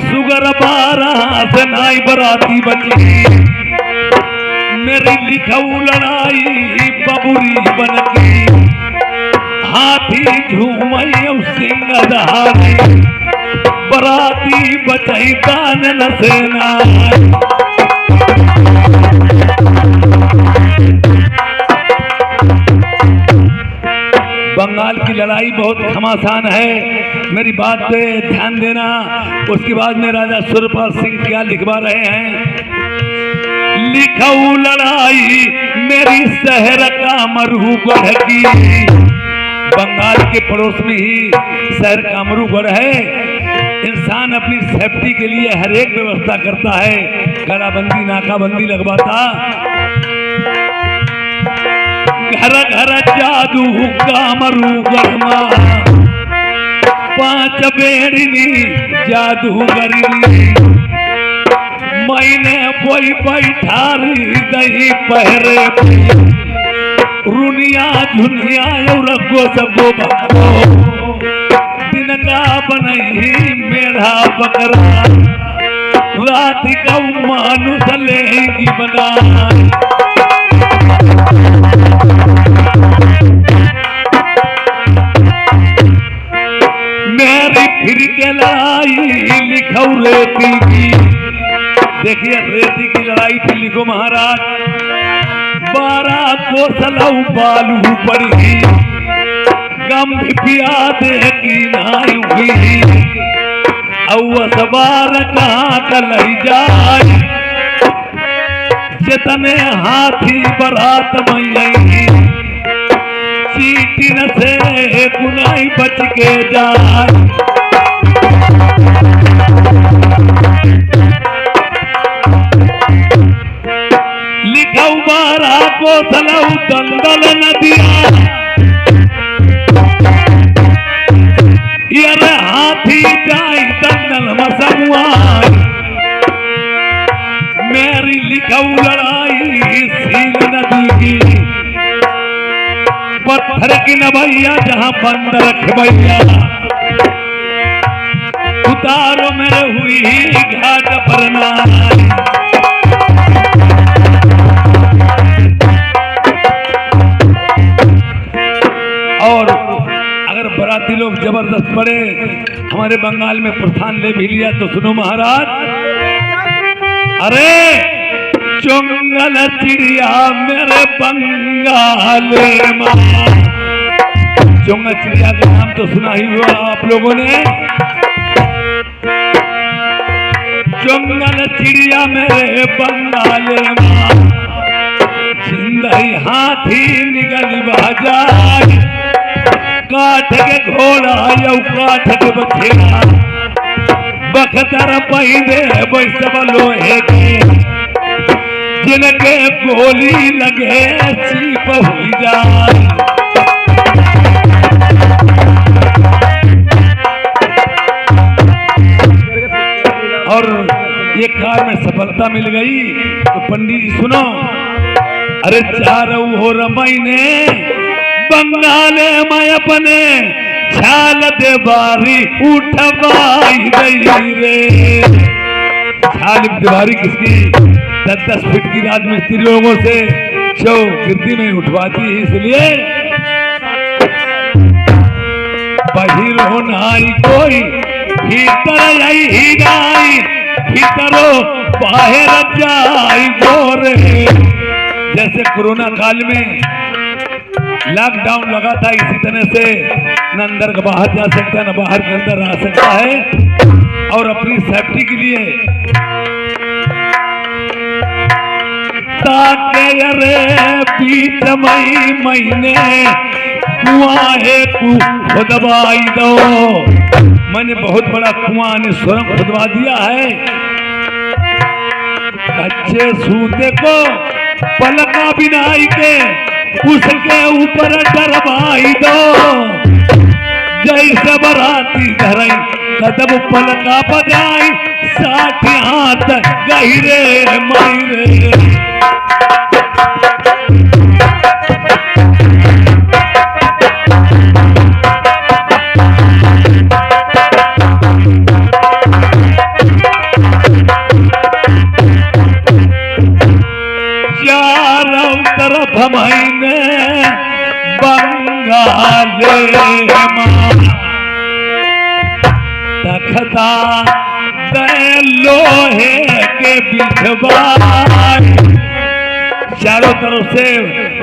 सुगर 12 से नाई बराती बची, मेरी लिखाऊ लड़ाई बबुरी बन की, हाथी झूमई सिंह दहाड़ी, बराती बचई दान न सेना। बंगाल की लड़ाई बहुत घमासान है, मेरी बात पे ध्यान देना। उसके बाद में राजा सुरपाल सिंह क्या लिखवा रहे हैं। लिखाऊ लड़ाई मेरी शहर का मरूगढ़ की, बंगाल के पड़ोस में ही शहर कामरूगढ़ है। इंसान अपनी सेफ्टी के लिए हर एक व्यवस्था करता है, घेराबंदी नाकाबंदी लगवाता। घर घर जादू कामरूगढ़ मां, 5 बेड़नी जादूगरनी, मैंने कोई बैठारी दही पहरे रुनिया झुनिया रखो सबो बको, दिन का बनई मेढ़ा बकरा, रात का मानुष लेगी बना। मेरी फिर के लड़ाई लिखाऊ रेती की, देखिए रेती की लड़ाई थी, लिखो महाराज। 12 कोसलऊ बालू पड़ी, गम पिया दे की नाई हुई, सवार कहाँ कलई जाए, जितने हाथी बरात मई, चीटी न से कुनाई बच के जाए। लिखाऊ 12 कोसलऊ दंदल नदिया, यारे हाथी जाई दंदल मसुआ, मेरी लिखाऊ लड़ाई सील नदी की, पत्थर की नभैया जहां बंद रख भैया, उतारो मेरे हुई घाट पर नाई। और अगर बराती लोग जबरदस्त पड़े, हमारे बंगाल में प्रस्थान ले भी लिया तो सुनो महाराज। अरे चुंगल चिड़िया मेरे बंगाल मां, चुंगल चिड़िया का नाम तो सुना ही हुआ आप लोगों ने। चुंगल चिड़िया मेरे बंगाल मां, जिंदगी हाथी निगल बाजार, काठ के घोड़ा यौ काठ के बछेरा, बख्तर पहिने वैसव लोहे के, जिनके गोली लगे चीप हुई जाए। और ये कार में सफलता मिल गई तो पंडित जी सुनो, अरे चारों हो रमैने बंगाले में अपने छाल दे बारी उठवाई गई रे। छाल दीवारी किसकी? 10-10 फीट की राजमिस्त्री लोगों से शो गिरती में उठवाती है, इसलिए बहिर होनाई कोई भीतर आई ही जाई, भीतरो बाहर जाई गोरे। जैसे कोरोना काल में लॉकडाउन लगा था, इसी तरह से न अंदर का बाहर जा सकता न बाहर के अंदर आ सकता है। और अपनी सेफ्टी के लिए ताके अरे बीच महीने कुआं खुदवाई दो। मैंने बहुत बड़ा कुआं ने सुरंग खुदवा दिया है, कच्चे सूते को पलका बिनाई के उसके ऊपर डरवाई दो। जैसे बराती धरई कदम पलका बजाई, 60 हाथ गहिरे मायरे। चारों तरफ महीने बंगाले तखता दे लोहे के बिछवाई। चारों तरफ से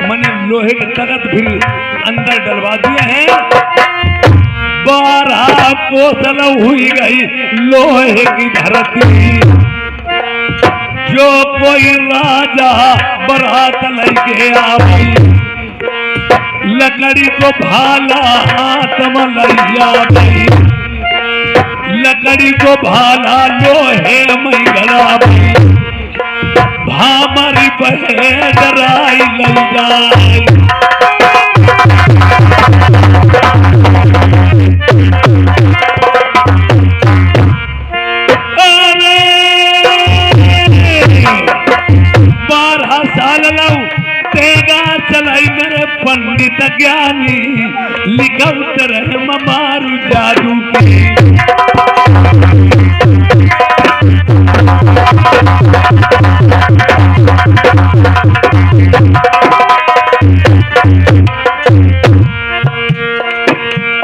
मैंने लोहे के तख्त भी अंदर डलवा दिए हैं। 12 कोसल हुई गई लोहे की धरती। जो कोई राजा बरात लेके आई, लकड़ी को भाला हाथ में लैया गई, लकड़ी को भाला लोहे में गड़ा गई। भामरी बहे डराई लई जाए। चलाई मेरे पंडित ज्ञानी, लिखौत रहे मारू जादू की।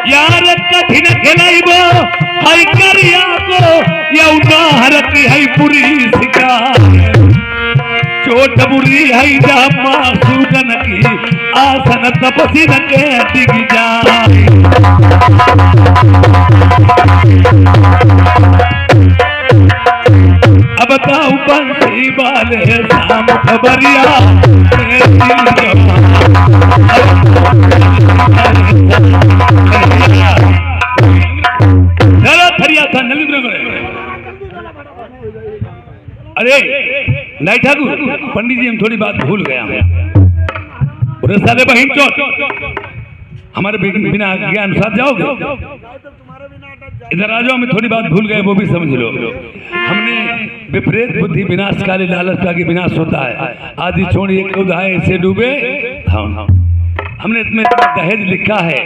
यार कठिन खिलाइबो हई करिया को, यौना हरती हई पूरी शिकार। चोट बुरी है जमा सुगन की, आसन तपसी न के दिग जाए। अब बताऊ बंसी वाले शाम खबरिया, चलो थरिया था नली। अरे नहीं ठाकुर, पंडित जी हम थोड़ी बात भूल गया। साले बहन चौथ हमारे बिना ज्ञान साथ जाओगे? इधर आ जाओ, मैं थोड़ी बात भूल गए, वो भी समझ लो। हमने विपरीत बुद्धि विनाशकारी लालचता की विनाश होता है। आदि छोड़िए उदाय से डूबे। हमने इसमें दहेज लिखा है।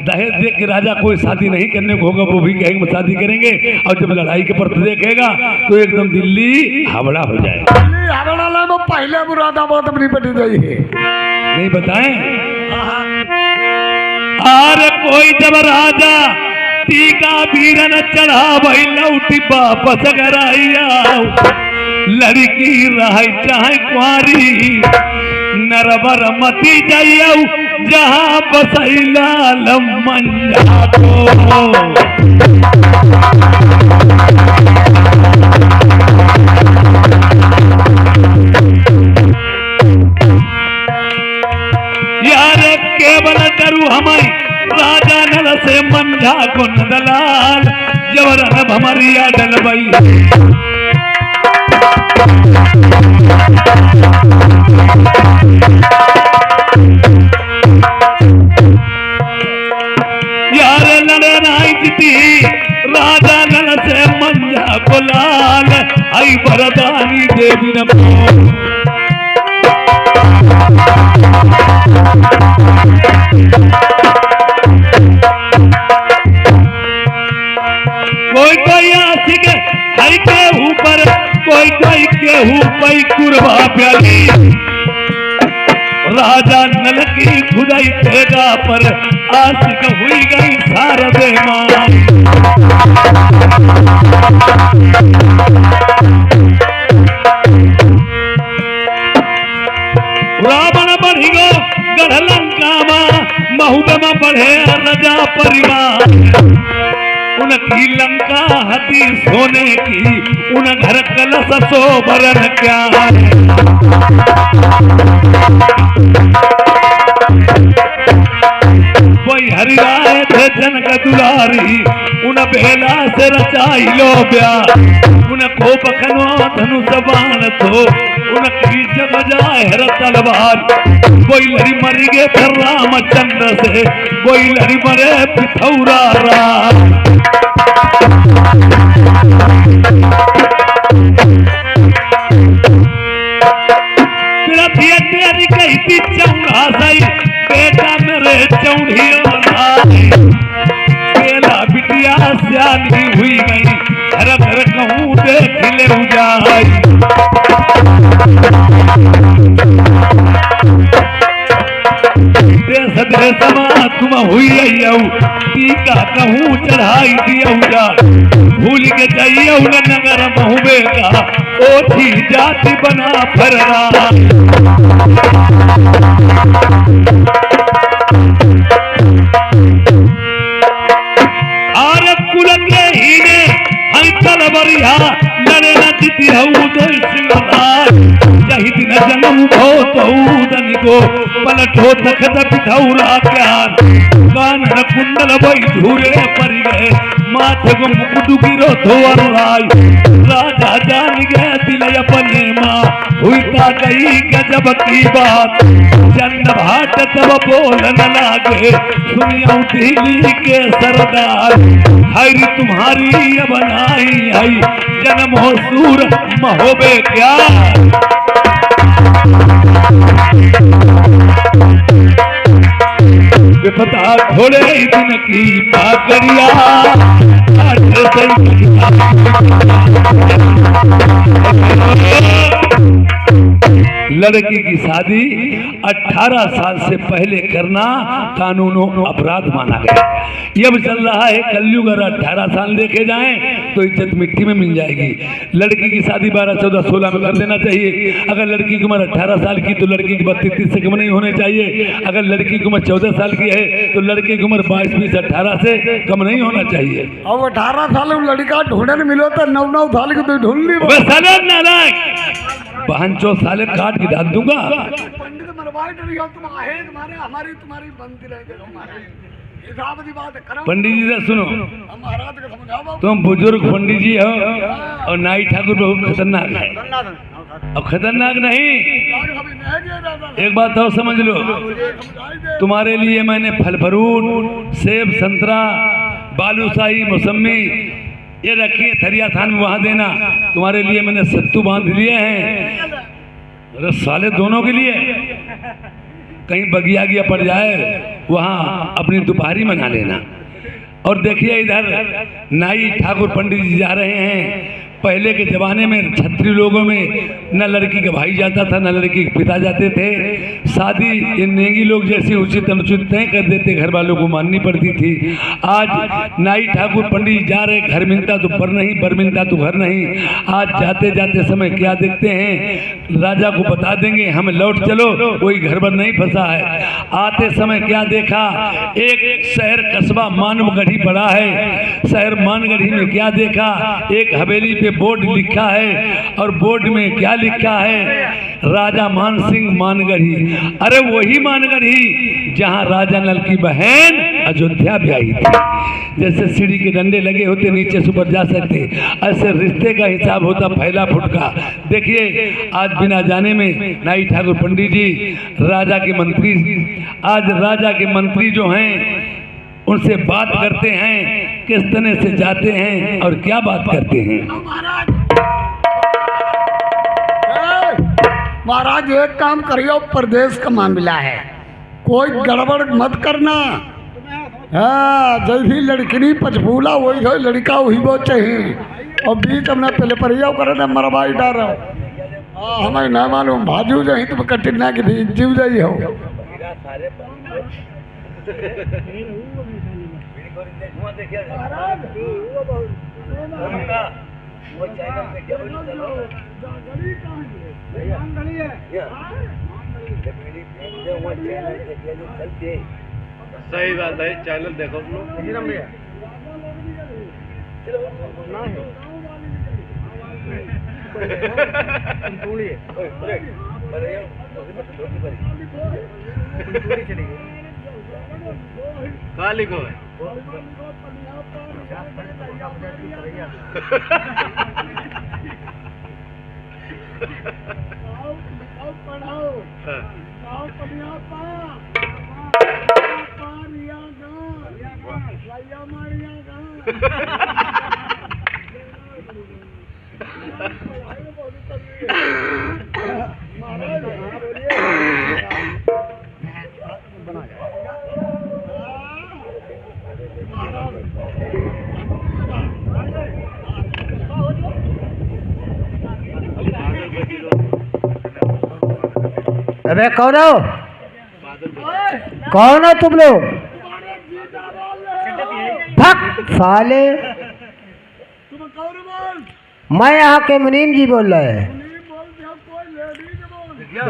दहेज देख के राजा कोई शादी नहीं करने को होगा, वो भी कहेंगे शादी करेंगे। और जब लड़ाई के पर्त देखेगा तो एकदम दिल्ली हावड़ा हो जाएगा। हावड़ा में पहले मुरादा बहुत अपनी पटी गई है, नहीं बताएं? अरे कोई जब राजा टीका बीरन चढ़ा भाई लौटी वापस गराइया। लड़की रही चाहे कुआरी, नरबर मती जाइयो जहाँ बसैला लमंजा को। यार केवल डरू हमारी राजा नल से मंझा को नदलाल। जवर भमरिया डलबई यार लड़े नाई जीती राजा नल से मंजा गुलाल आई वरदानी देवी न कोई कोई आशिक हई के ऊपर कोई कोई के ऊपर कुर्बा प्याली राजा नल की खुदाई तेगा पर आशिक हुई गई शारदे मां रावण बढ़ी गो गढ़ लंका महुबमा बढ़े रजा परिवार उनकी लंका हती सोने की उन घर कलश सोबरन क्या वही हरिराय थे जनक दुलारी उन बेला से रचाई लो ब्याह उन को पखनो धनुष बाण थो उनकी जग जाहिर तलवार कोई लड़ी मरी गे थे रामचंद्र से कोई लड़ी मरे पिथौरा राम तेरी कहती चौड़ा सही बेटा मेरे चौड़िया बेला बिटिया सियानी हुई गई घर घर कहूँ देख ले जाई देश देशमा तुम हुई टीका कहूँ चढ़ाई दिया जा भूल के जाइए नगर महुबे का ओठी जाति बना फरना आर कुल के ही ने हंसल बरिया लड़े न जीती हूँ दिल सिंगार यही दिन जन्म भो तऊदन को पलटो तखत पिठौरा प्यार कानन कुंडल बई झूरे पर गए माथे को मुकुट गिरो धोअर राय राजा जान गए दिल अपने माँ हुईता गई गजब की बात चंद भाट तब बोलन लागे सुनियो दिल्ली के सरदार हरी तुम्हारी अब नहीं आई जन्म हो सूर महोबे क्या विपदा थोड़े दिन की पाकड़िया लड़की की शादी 18 साल से पहले करना कानूनों अपराध माना गया। अब चल रहा है कलयुग, अगर 18 साल देखे जाएं तो इज्जत मिट्टी में मिल जाएगी। लड़की की शादी 12, 14, 16 में कर देना चाहिए। अगर लड़की की उम्र 18 साल की तो लड़की की 32 से कम नहीं होने चाहिए। अगर लड़की की उम्र 14 साल की है तो लड़के की उम्र 22, 20, 18 से कम नहीं होना चाहिए। अब 18 साल में लड़का ढूंढने मिलो तो 9 साल की तो ढूंढ ली बहन 4 साल काट के डाल दूंगा। पंडित मरवाए तुम आहे तुम्हारे हमारी तुम्हारी बनती रहेगी हमारे हिसाब की बात करम। पंडित जी से सुनो, हम महाराज को समझाओ। तुम बुजुर्ग पंडित जी हो और नाई ठाकुर बहुत खतरनाक है। अब खतरनाक नहीं, एक बात और समझ लो, तुम्हारे लिए मैंने फल फ्रूट, सेब, संतरा, बालूशाही, मौसमी ये रखिए थरिया थान में, वहां देना। तुम्हारे लिए मैंने सत्तू बांध लिए हैं, अरे साले दोनों के लिए। कहीं बगिया गिया पड़ जाए वहां अपनी दोपहरी मना लेना। और देखिए इधर नाई ठाकुर पंडित जी जा रहे हैं। पहले के जमाने में छत्री लोगों में न लड़की का भाई जाता था न लड़की के पिता जाते थे। शादी ये नेगी लोग जैसे उचित अनुचित तय कर देते, घर वालों को माननी पड़ती थी। आज नाई ठाकुर पंडित जा रहे, घर मिलता तो पर नहीं, बर मिलता तो घर नहीं। आज जाते जाते समय क्या देखते हैं, राजा को बता देंगे हमें लौट चलो, कोई घर पर नहीं फंसा है। आते समय क्या देखा, एक शहर कस्बा मानवगढ़ी पड़ा है। शहर मानगढ़ी में क्या देखा, एक हवेली पे बोर्ड लिखा है और बोर्ड में क्या लिखा है, राजा मान सिंह मानगढ़ी। अरे वही मानगढ़ी जहां राजा नल की बहन अयोध्या भी आई थी। जैसे सीढ़ी के डंडे लगे होते नीचे से ऊपर जा सकते, ऐसे रिश्ते का हिसाब होता फैला फुटका। देखिए आज बिना जाने में नाई ठाकुर पंडित जी राजा के मंत्री, आज राजा के मंत्री जो हैं उनसे बात करते हैं, किस तरह से जाते हैं और क्या बात करते हैं। महाराज एक काम करियो, प्रदेश का मामला है, कोई गड़बड़ मत करना। हाँ जैसी लड़की पचफूला वही हो लड़का वही वो चाहिए, और बीच हमने पहले परिया करे ना मरवाई डाल हमें न मालूम भाजू जाही तुम कटिना की भी जीव जाई हो। सही बात है, चैनल देखो काली को अबे कौन हो, कौन हो तुम लोग? भक्त साले, मैं यहाँ के मुनीम जी बोल रहे हैं।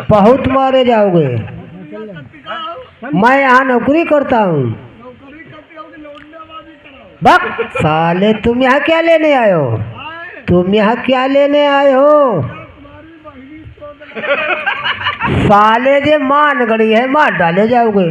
बहुत मारे जाओगे, मैं यहाँ नौकरी करता हूँ। भक्त साले, तुम यहाँ क्या लेने आए हो? तुम यहाँ क्या लेने आए हो? साले जे मान गड़ी है, मार डाले जाओगे।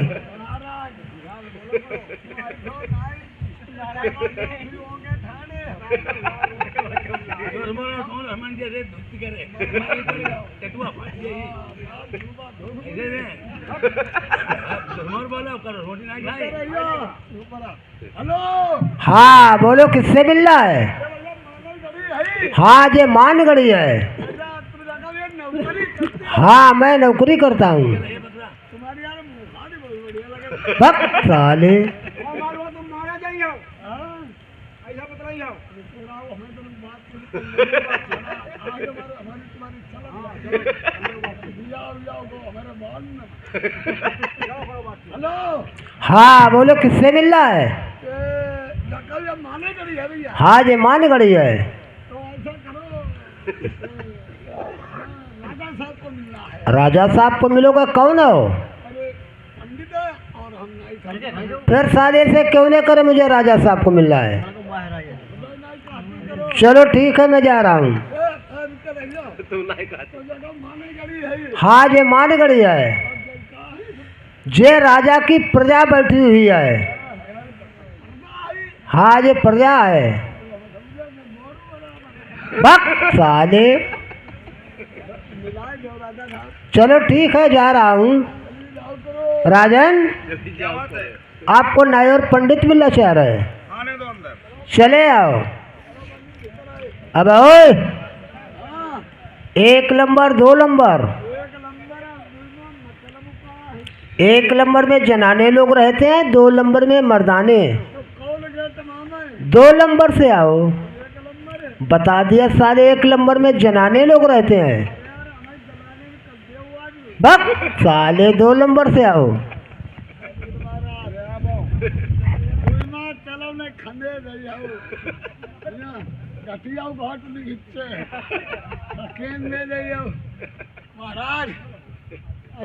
हाँ बोलो, किससे मिल रहा है? हाँ जे मान गड़ी है। हाँ मैं नौकरी करता हूँ। भक्त साले, हाँ बोलो, किससे मिल रहा है? हाँ जे मान गड़ी है। राजा साहब को मिलोगे? कौन हो? फिर साले से क्यों नहीं करे, मुझे राजा साहब को मिल रहा है। चलो ठीक है, मैं जा रहा हूँ। हाँ जे मान गड़ी है, जे राजा की प्रजा बैठी हुई है। हाँ जे प्रजा है। भक्त साले, चलो ठीक है, जा रहा हूँ। राजन, आपको नायर पंडित मिलना चाह रहे हैं, चले आओ। अब ओए, 1 नंबर 2 नंबर, 1 नंबर में जनाने लोग रहते हैं, 2 नंबर में मर्दाने। 2 नंबर से आओ। बता दिया सारे, 1 नंबर में जनाने लोग रहते हैं। भक्त साले, 2 नंबर से आओ। महाराज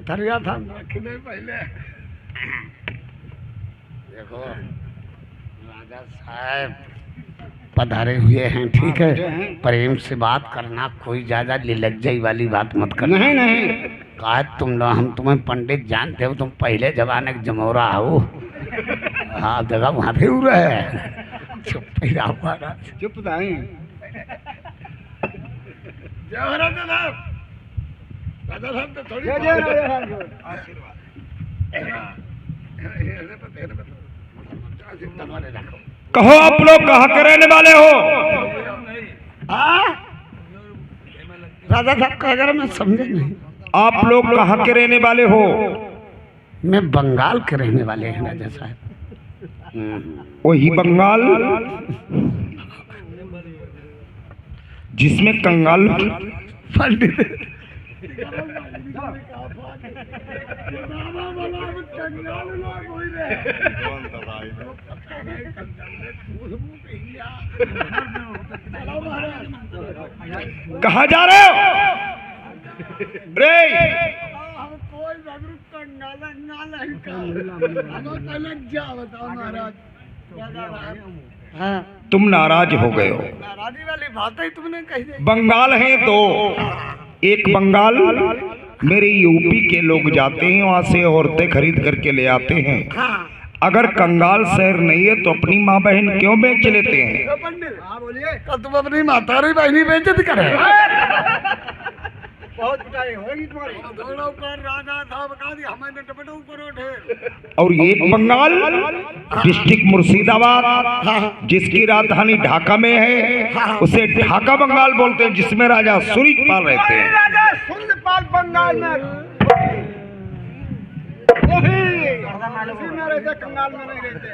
थरिया था पहले देखो, राजा साहब पधारे हुए हैं, ठीक है, प्रेम से बात करना, कोई ज्यादा लिलज्जई वाली बात मत करना। नहीं नहीं, कहा तुम लोग, हम तुम्हें पंडित जानते हो, तुम पहले जमाने के जमौरा हो। हाँ जगह वहाँ भी हो रहा है। चुप ही रहो महाराज, चुप नहीं। जय हो राजा साहब। राजा साहब तो थोड़ी जय जय राजा साहब। कहो आप लोग कहाँ के रहने वाले हो? हाँ? राजा साहब का अगर मैं समझे नहीं। आप लोग कहाँ के रहने वाले हो? मैं बंगाल के रहने वाले हैं राजा साहब। वही बंगाल जिसमें कंगाल पंडित कहाँ जा रहे हो? रे हाँ, तुम नाराज हो गए हो। नाराजी वाली बात है तुमने कही थी। बंगाल है दो, एक बंगाल मेरे यूपी के लोग जाते हैं, वहां से औरतें खरीद करके ले आते हैं। अगर कंगाल शहर नहीं है तो अपनी माँ बहन क्यों बेच लेते हैं? पंडित हाँ बोलिए, तुम अपनी मातारी बहनी बेइज्जत करे। बहुत पिटाई होगी तुम्हारी। दौड़ो कर राजा साहब का दी हमें ने टपटो ऊपर उठे। और एक बंगाल डिस्ट्रिक्ट मुर्शिदाबाद जिसकी राजधानी ढाका में है, उसे ढाका बंगाल बोलते हैं, जिसमें राजा सूर्यपाल रहते हैं। राजा सूर्यपाल बंगाल में उसी में रहते, कंगाल में नहीं रहते।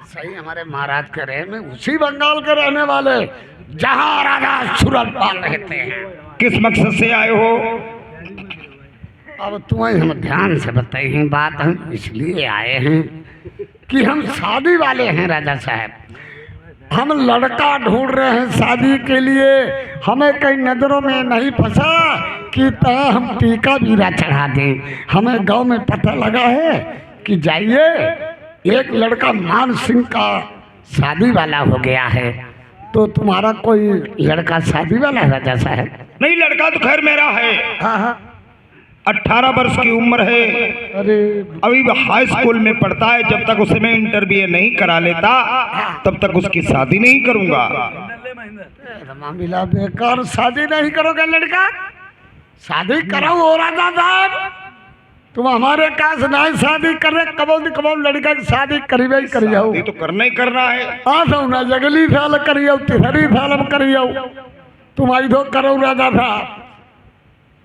सही हमारे महाराज कह रहे हैं, मैं उसी बंगाल के रहने वाले जहाँ राजा सूर्यपाल रहते हैं। किस मकसद से आए हो? अब तुम्हें हम ध्यान से बताइए बात। हम इसलिए आए हैं कि हम शादी वाले हैं राजा साहब। हम लड़का ढूंढ रहे हैं शादी के लिए। हमें कई नजरों में नहीं फंसा कि तय हम टीका बीरा चढ़ा दें। हमें गांव में पता लगा है कि जाइए, एक लड़का मान सिंह का शादी वाला हो गया है। तो तुम्हारा कोई लड़का शादी वाला है राजा साहब? नहीं, लड़का तो खैर मेरा है। हाँ हाँ। 18 वर्ष की उम्र है, अरे अभी हाई स्कूल में पढ़ता है। जब तक उसे मैं इंटरव्यू नहीं करा लेता तब तक उसकी शादी नहीं करूंगा। मामला बेकार, शादी नहीं करोगे लड़का? शादी करो हो राजा साहब। तुम हमारे काश नहीं शादी करे, कबो लड़का की शादी करीबे ही करी जाओ। शादी तो करना ही करना है। हाँ सौ ना जगली साल करियो, तीसरी साल में करियो। तुम आई दो करो राजा साहब,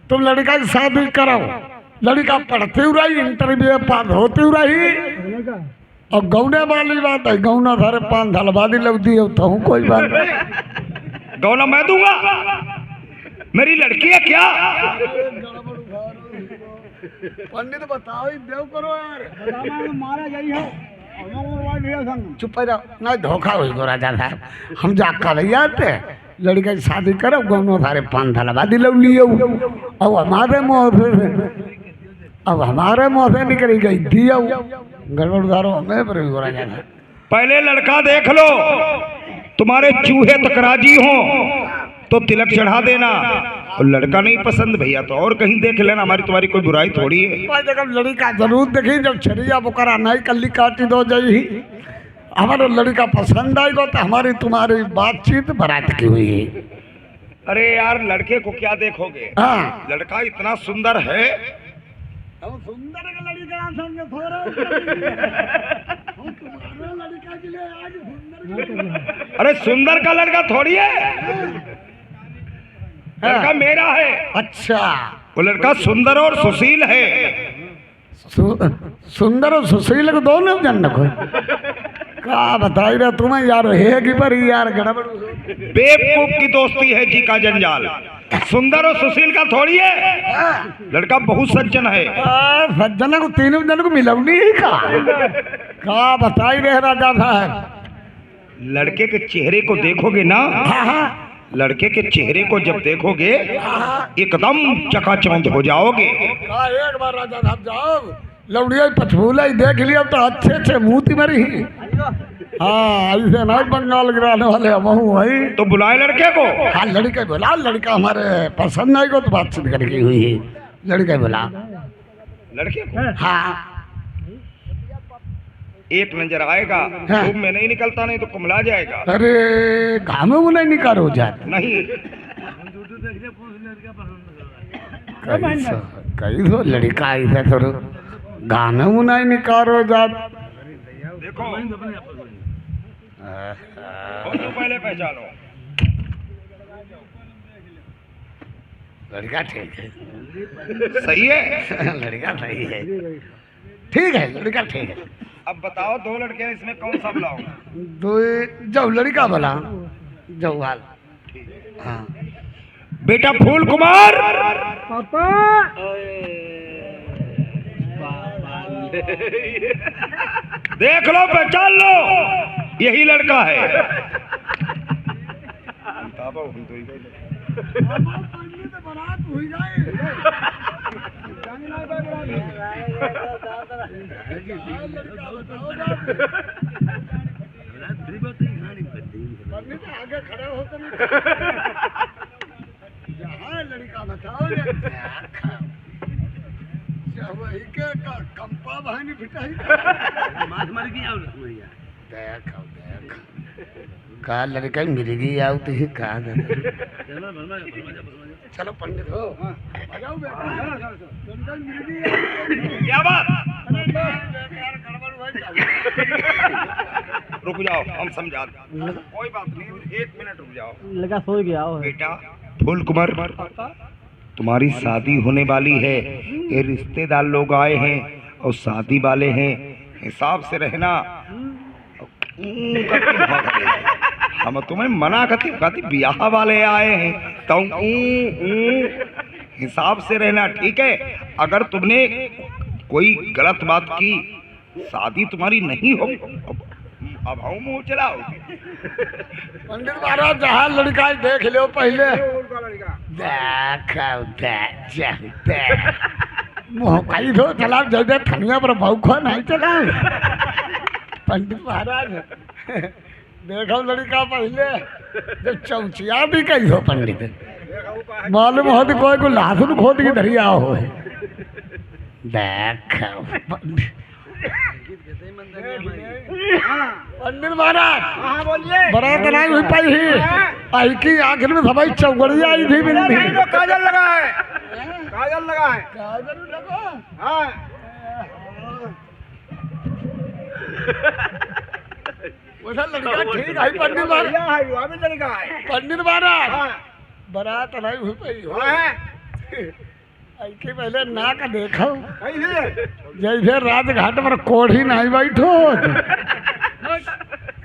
तुम लड़का की शादी करो। लड़का पढ़ती हुई रही, इंटरव्यू पास होती हुई रही। और गौने वाली बात है, गौना सारे 5 साल बाद ही लग दी तो हूँ, कोई बात नहीं। गौना मैं दूंगा, मेरी लड़की है क्या? पंडित बताओ, देव करो यार। मारा गई है। चुप रहो ना, धोखा हो गो राजा साहब। हम जाकर ले आते लड़का की शादी करो, गौनो सारे 5 साल बाद ही लग लियो। अब हमारे मुँह से निकली गई दियो, गड़बड़ उधारो हमें पर हो राजा साहब। पहले लड़का देख लो, तुम्हारे चूहे तक राजी हो तो तिलक चढ़ा देना। और लड़का नहीं पसंद भैया तो और कहीं देख लेना, हमारी तुम्हारी कोई बुराई थोड़ी है। जब लड़का जरूर देखी, जब छरिया बुकरा नहीं कल्ली काटी दो जाई। हमारे लड़का पसंद आएगा तो हमारी तुम्हारी बातचीत बारात की हुई है। अरे यार, लड़के को क्या देखोगे? हाँ, लड़का इतना सुंदर है। हम सुंदर का लड़का समझे थोड़ा। हम तुम्हारे लड़का के लिए आज सुंदर। अरे सुंदर का लड़का थोड़ी है, लड़का मेरा है। अच्छा, वो लड़का सुंदर और सुशील है। सुंदर और सुशील को दोनों जन को का बताई रहा तुम्हें यार, है कि पर यार गड़बड़। बेवकूफ की दोस्ती है जी का जंजाल। सुंदर और सुशील का थोड़ी है, लड़का बहुत सज्जन है। सज्जन को तीनों जन को मिलवनी ही का बताई रहे राजा साहब। लड़के के चेहरे को देखोगे ना, लड़के के चेहरे को जब देखोगे एकदम चकाचौंध हो जाओगे। एक बार राजा साहब जाओ, लौड़िया पछूला ही देख लिया तो अच्छे अच्छे मुँह मरी। हाँ, ऐसे नहीं बंगाल गिराने वाले हम वही। तो बुलाए लड़के को। हाँ, लड़के बुला, लड़का हमारे पसंद नहीं को तो बातचीत करके हुई है। लड़के बुला लड़के को। हाँ, एक नजर आएगा, हाँ। धूप में नहीं निकलता, नहीं तो कुमला जाएगा। अरे घामे वो नहीं निकालो जात नहीं कई तो लड़का ऐसा करो घामे वो नहीं निकालो जात। देखो फोटो पहले पहचानो। लड़का ठीक है, सही है। लड़का सही है, ठीक है, लड़का ठीक है। अब बताओ, दो लड़के हैं, इसमें कौन सा बुलाओ? दो जाओ लड़का भला जाओ हाल। हाँ बेटा फूल कुमार, देख लो, पहचान लो, यही लड़का है। आगे खड़े होकर जहाँ लड़का बताओ वही के कंपा बहानी पिटाई का लड़का मिर्गी आओ तो ही कहा चलो पंडित हो क्या बात? रुक जाओ, हम समझा दें। कोई बात नहीं, 1 मिनट रुक जाओ। लगा सो गया हो। बेटा फूल कुमार, तुम्हारी शादी होने वाली है, ये रिश्तेदार लोग आए हैं और शादी वाले हैं, हिसाब से रहना। हम तुम्हें मना करती ब्याह वाले आए हैं तो हिसाब से रहना, ठीक है? अगर तुमने कोई गलत बात की, शादी तुम्हारी नहीं हो, अब हम मुँह चलाओ। पंडित महाराज जहाँ लड़का देख लो पहले कहीं दो चला जल्दी थनिया पर भौखो नहीं चला। पंडित महाराज देखो लड़का पहले जब चौचिया भी कही हो पंडित मालूम हो तो कोई को लाथुन खोद के धरिया हो। देखो पंडित महाराज बरात नहीं हुई पाई ही आई की आखिर में सबाई चौगड़िया आई थी मेरी काजल लगा है, काजल लगा है। काजल लगा हाँ। वैसा लड़का ठीक है पंडित महाराज। लड़का है। पंडित महाराज बरात नहीं हुई पाई हो आई की पहले नाक देखो जैसे राजघाट पर कोढ़ी नहीं बैठो।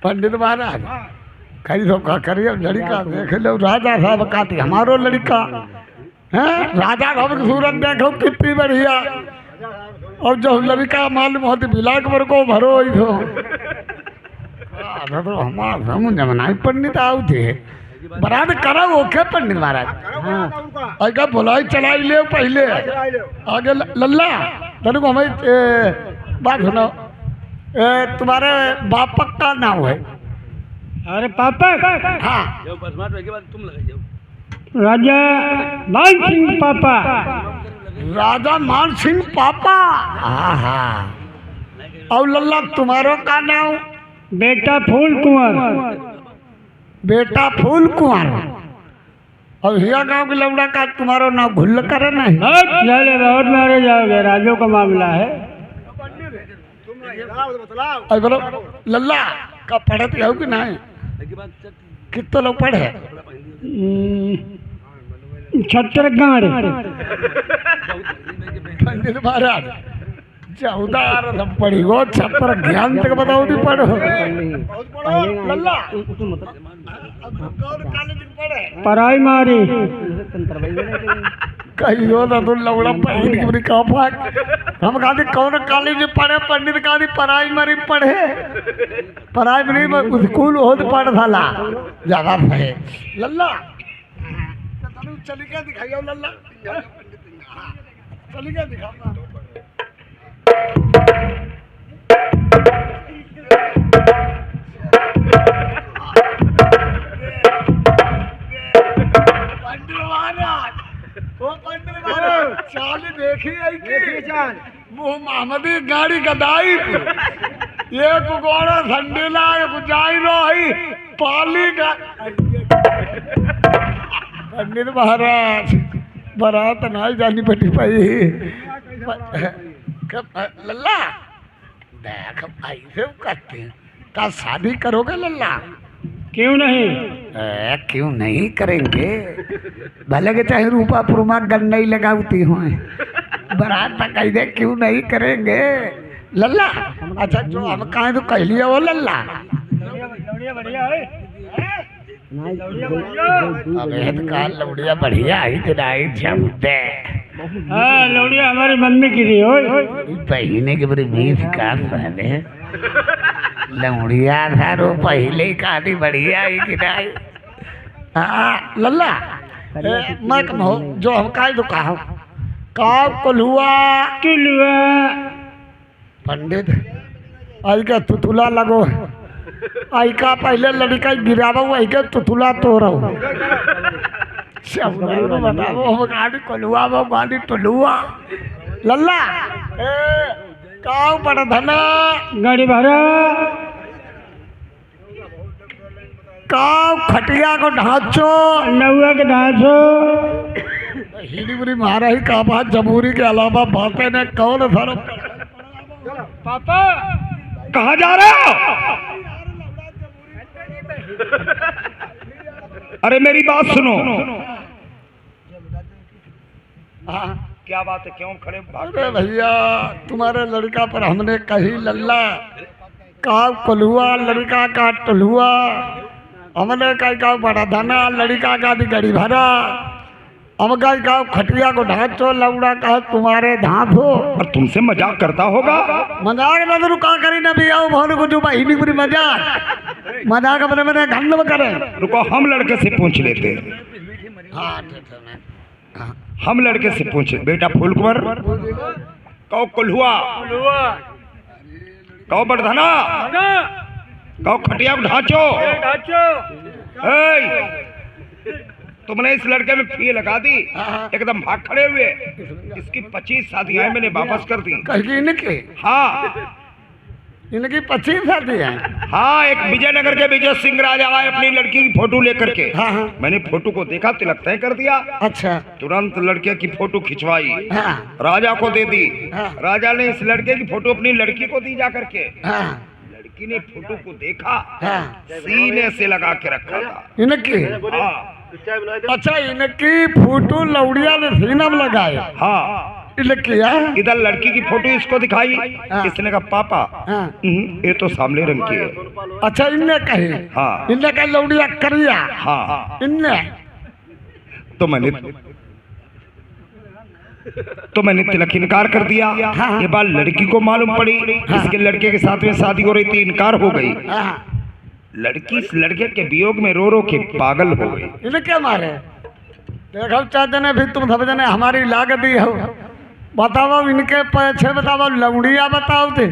पंडित महाराज कहीं तो का करिए लड़का देख लो राजा साहब काती हमारो लड़का है, राजा साहब की सूरत देखो कितनी बढ़िया, और जो लड़का मालूम होती बिलाक पर को भरो ही तो हमारा समझ में नहीं पंडित आओ थे बरात करो ओके पंडित महाराज। हाँ अगर बुलाई चलाई ले पहले आगे लल्ला तेरे को हमें बात सुनो, तुम्हारे बाप का नाम है? अरे पापा हाँ राजा मान सिंह पापा। राजा मान सिंह पापा। हाँ हाँ और लल्ला तुम्हारो का नाम? बेटा फूल कुंवर। बेटा फूल कुंवर। और हिया गांव के लौड़ा का तुम्हारो नाम घुल्ल करे नहीं? चले बहुत मारे जाओगे, राजों का मामला है। और बोलो लल्ला का पढ़ते हो कि नहीं? कितने लोग पढ़े? छत्तीसगढ़। पंडित महाराज 14 पढ़ी गो 76 ज्ञान तक बताओ दी पढ़ो लल्ला पढ़ाई मारी कहीं हो ना तुम लौड़ा पढ़ी की का फाक हम कहते कौन कॉलेज में पढ़े पंडित कहते पढ़ाई मारी पढ़े पढ़ाई में नहीं स्कूल हो तो पढ़ साला ज्यादा है लल्ला चली क्या दिखाइए लल्ला चली क्या दिखाऊंगा चाल देखी आई की मुँह मोहम्मदी गाड़ी गदाई ये कुकोड़ा संडेला जाई रही पाली का पंडित महाराज बारात नहीं जानी पटी पाई लल्ला देख ऐसे करते हैं का शादी करोगे लल्ला? क्यों नहीं? क्यों नहीं करेंगे? भले के चाहे रूपा पुरमा गन नहीं लगाती हो बारात तक कह दे क्यों नहीं करेंगे लल्ला? अच्छा जो हम कहें तो कह लिया वो लल्ला। बढ़िया है। अबे का लौड़िया बढ़िया ही दिलाई जमते। हाँ लौड़िया हमारी मम्मी की थी पहले के बड़े बीस का पहले लौड़िया था रो पहले का दी बढ़िया ही गिराई। हाँ लल्ला मैं कहो जो हम का तो कहा काव कलुआ किलुआ पंडित आई का तुतुला लगो आई का पहले लड़का गिरावा आई का तुतुला तो रहो सब बताओ हम गाड़ी कलुआ वो गाड़ी टुलुआ लल्ला काव बड़ा धना गाड़ी भाड़ा काव खटिया को ढांचो नौआ के ढांचो हिली बुरी मारा ही का बात जमूरी के अलावा बातें ने कौन धरो पापा कहाँ जा रहे हो? अरे मेरी बात सुनो। हाँ क्या बात है, क्यों खड़े भाग? अरे भैया तुम्हारे लड़का पर हमने कही लल्ला काव कलुआ लड़का का टलुआ हमने कही का बड़ा धना लड़का का दी गड़ी भरा हम कही का खटिया को ढांचो लौड़ा का तुम्हारे धांत हो। और तुमसे मजाक करता होगा। मजाक ना तो का करी ना भी आओ भानु को जो हिंदी पूरी मजाक मजाक अपने मैंने घंड में करे। रुको हम लड़के से पूछ लेते हैं। हाँ ठीक है हम लड़के से पूछे बेटा फूल कुंवर कौ कलहुआ कौ बड़धना कौ खटिया ढांचो। तुमने इस लड़के में फी लगा दी एकदम भाग खड़े हुए। इसकी 25 शादियां मैंने वापस कर दी। कहीं इनके हाँ इनकी 25 शादी है। हाँ एक विजयनगर के विजय सिंह राजा आए अपनी लड़की की फोटो लेकर के। हाँ हाँ मैंने फोटो को देखा तिलक तय कर दिया। अच्छा तुरंत लड़के की फोटो खिंचवाई हाँ राजा को दे दी। हाँ। राजा ने इस लड़के की फोटो अपनी लड़की को दी जा करके। हाँ लड़की ने फोटो को देखा हाँ सीने से लगा के रखा था। इनकी हाँ अच्छा इनकी फोटो लौड़िया ने सीना में लगाए। हाँ इनकी है इधर लड़की की फोटो इसको दिखाई। हाँ। इसने कहा पापा हाँ ये तो सामने रंग की है। अच्छा इनने कही हाँ। इनने कही लौड़िया करिया हाँ इनने तो मैंने तिलक इनकार कर दिया। हाँ। ये बात लड़की को मालूम पड़ी। हाँ। इसके लड़के के साथ में शादी हो रही थी, इनकार हो गई। हाँ लड़की इस लड़के के वियोग में रो रो के पागल हो गई। इन्हें क्या मारे देखो चाहते ने फिर तुम सब जने हमारी लागत दी हो बताओ इनके पीछे बताओ लौड़िया बताओ थे।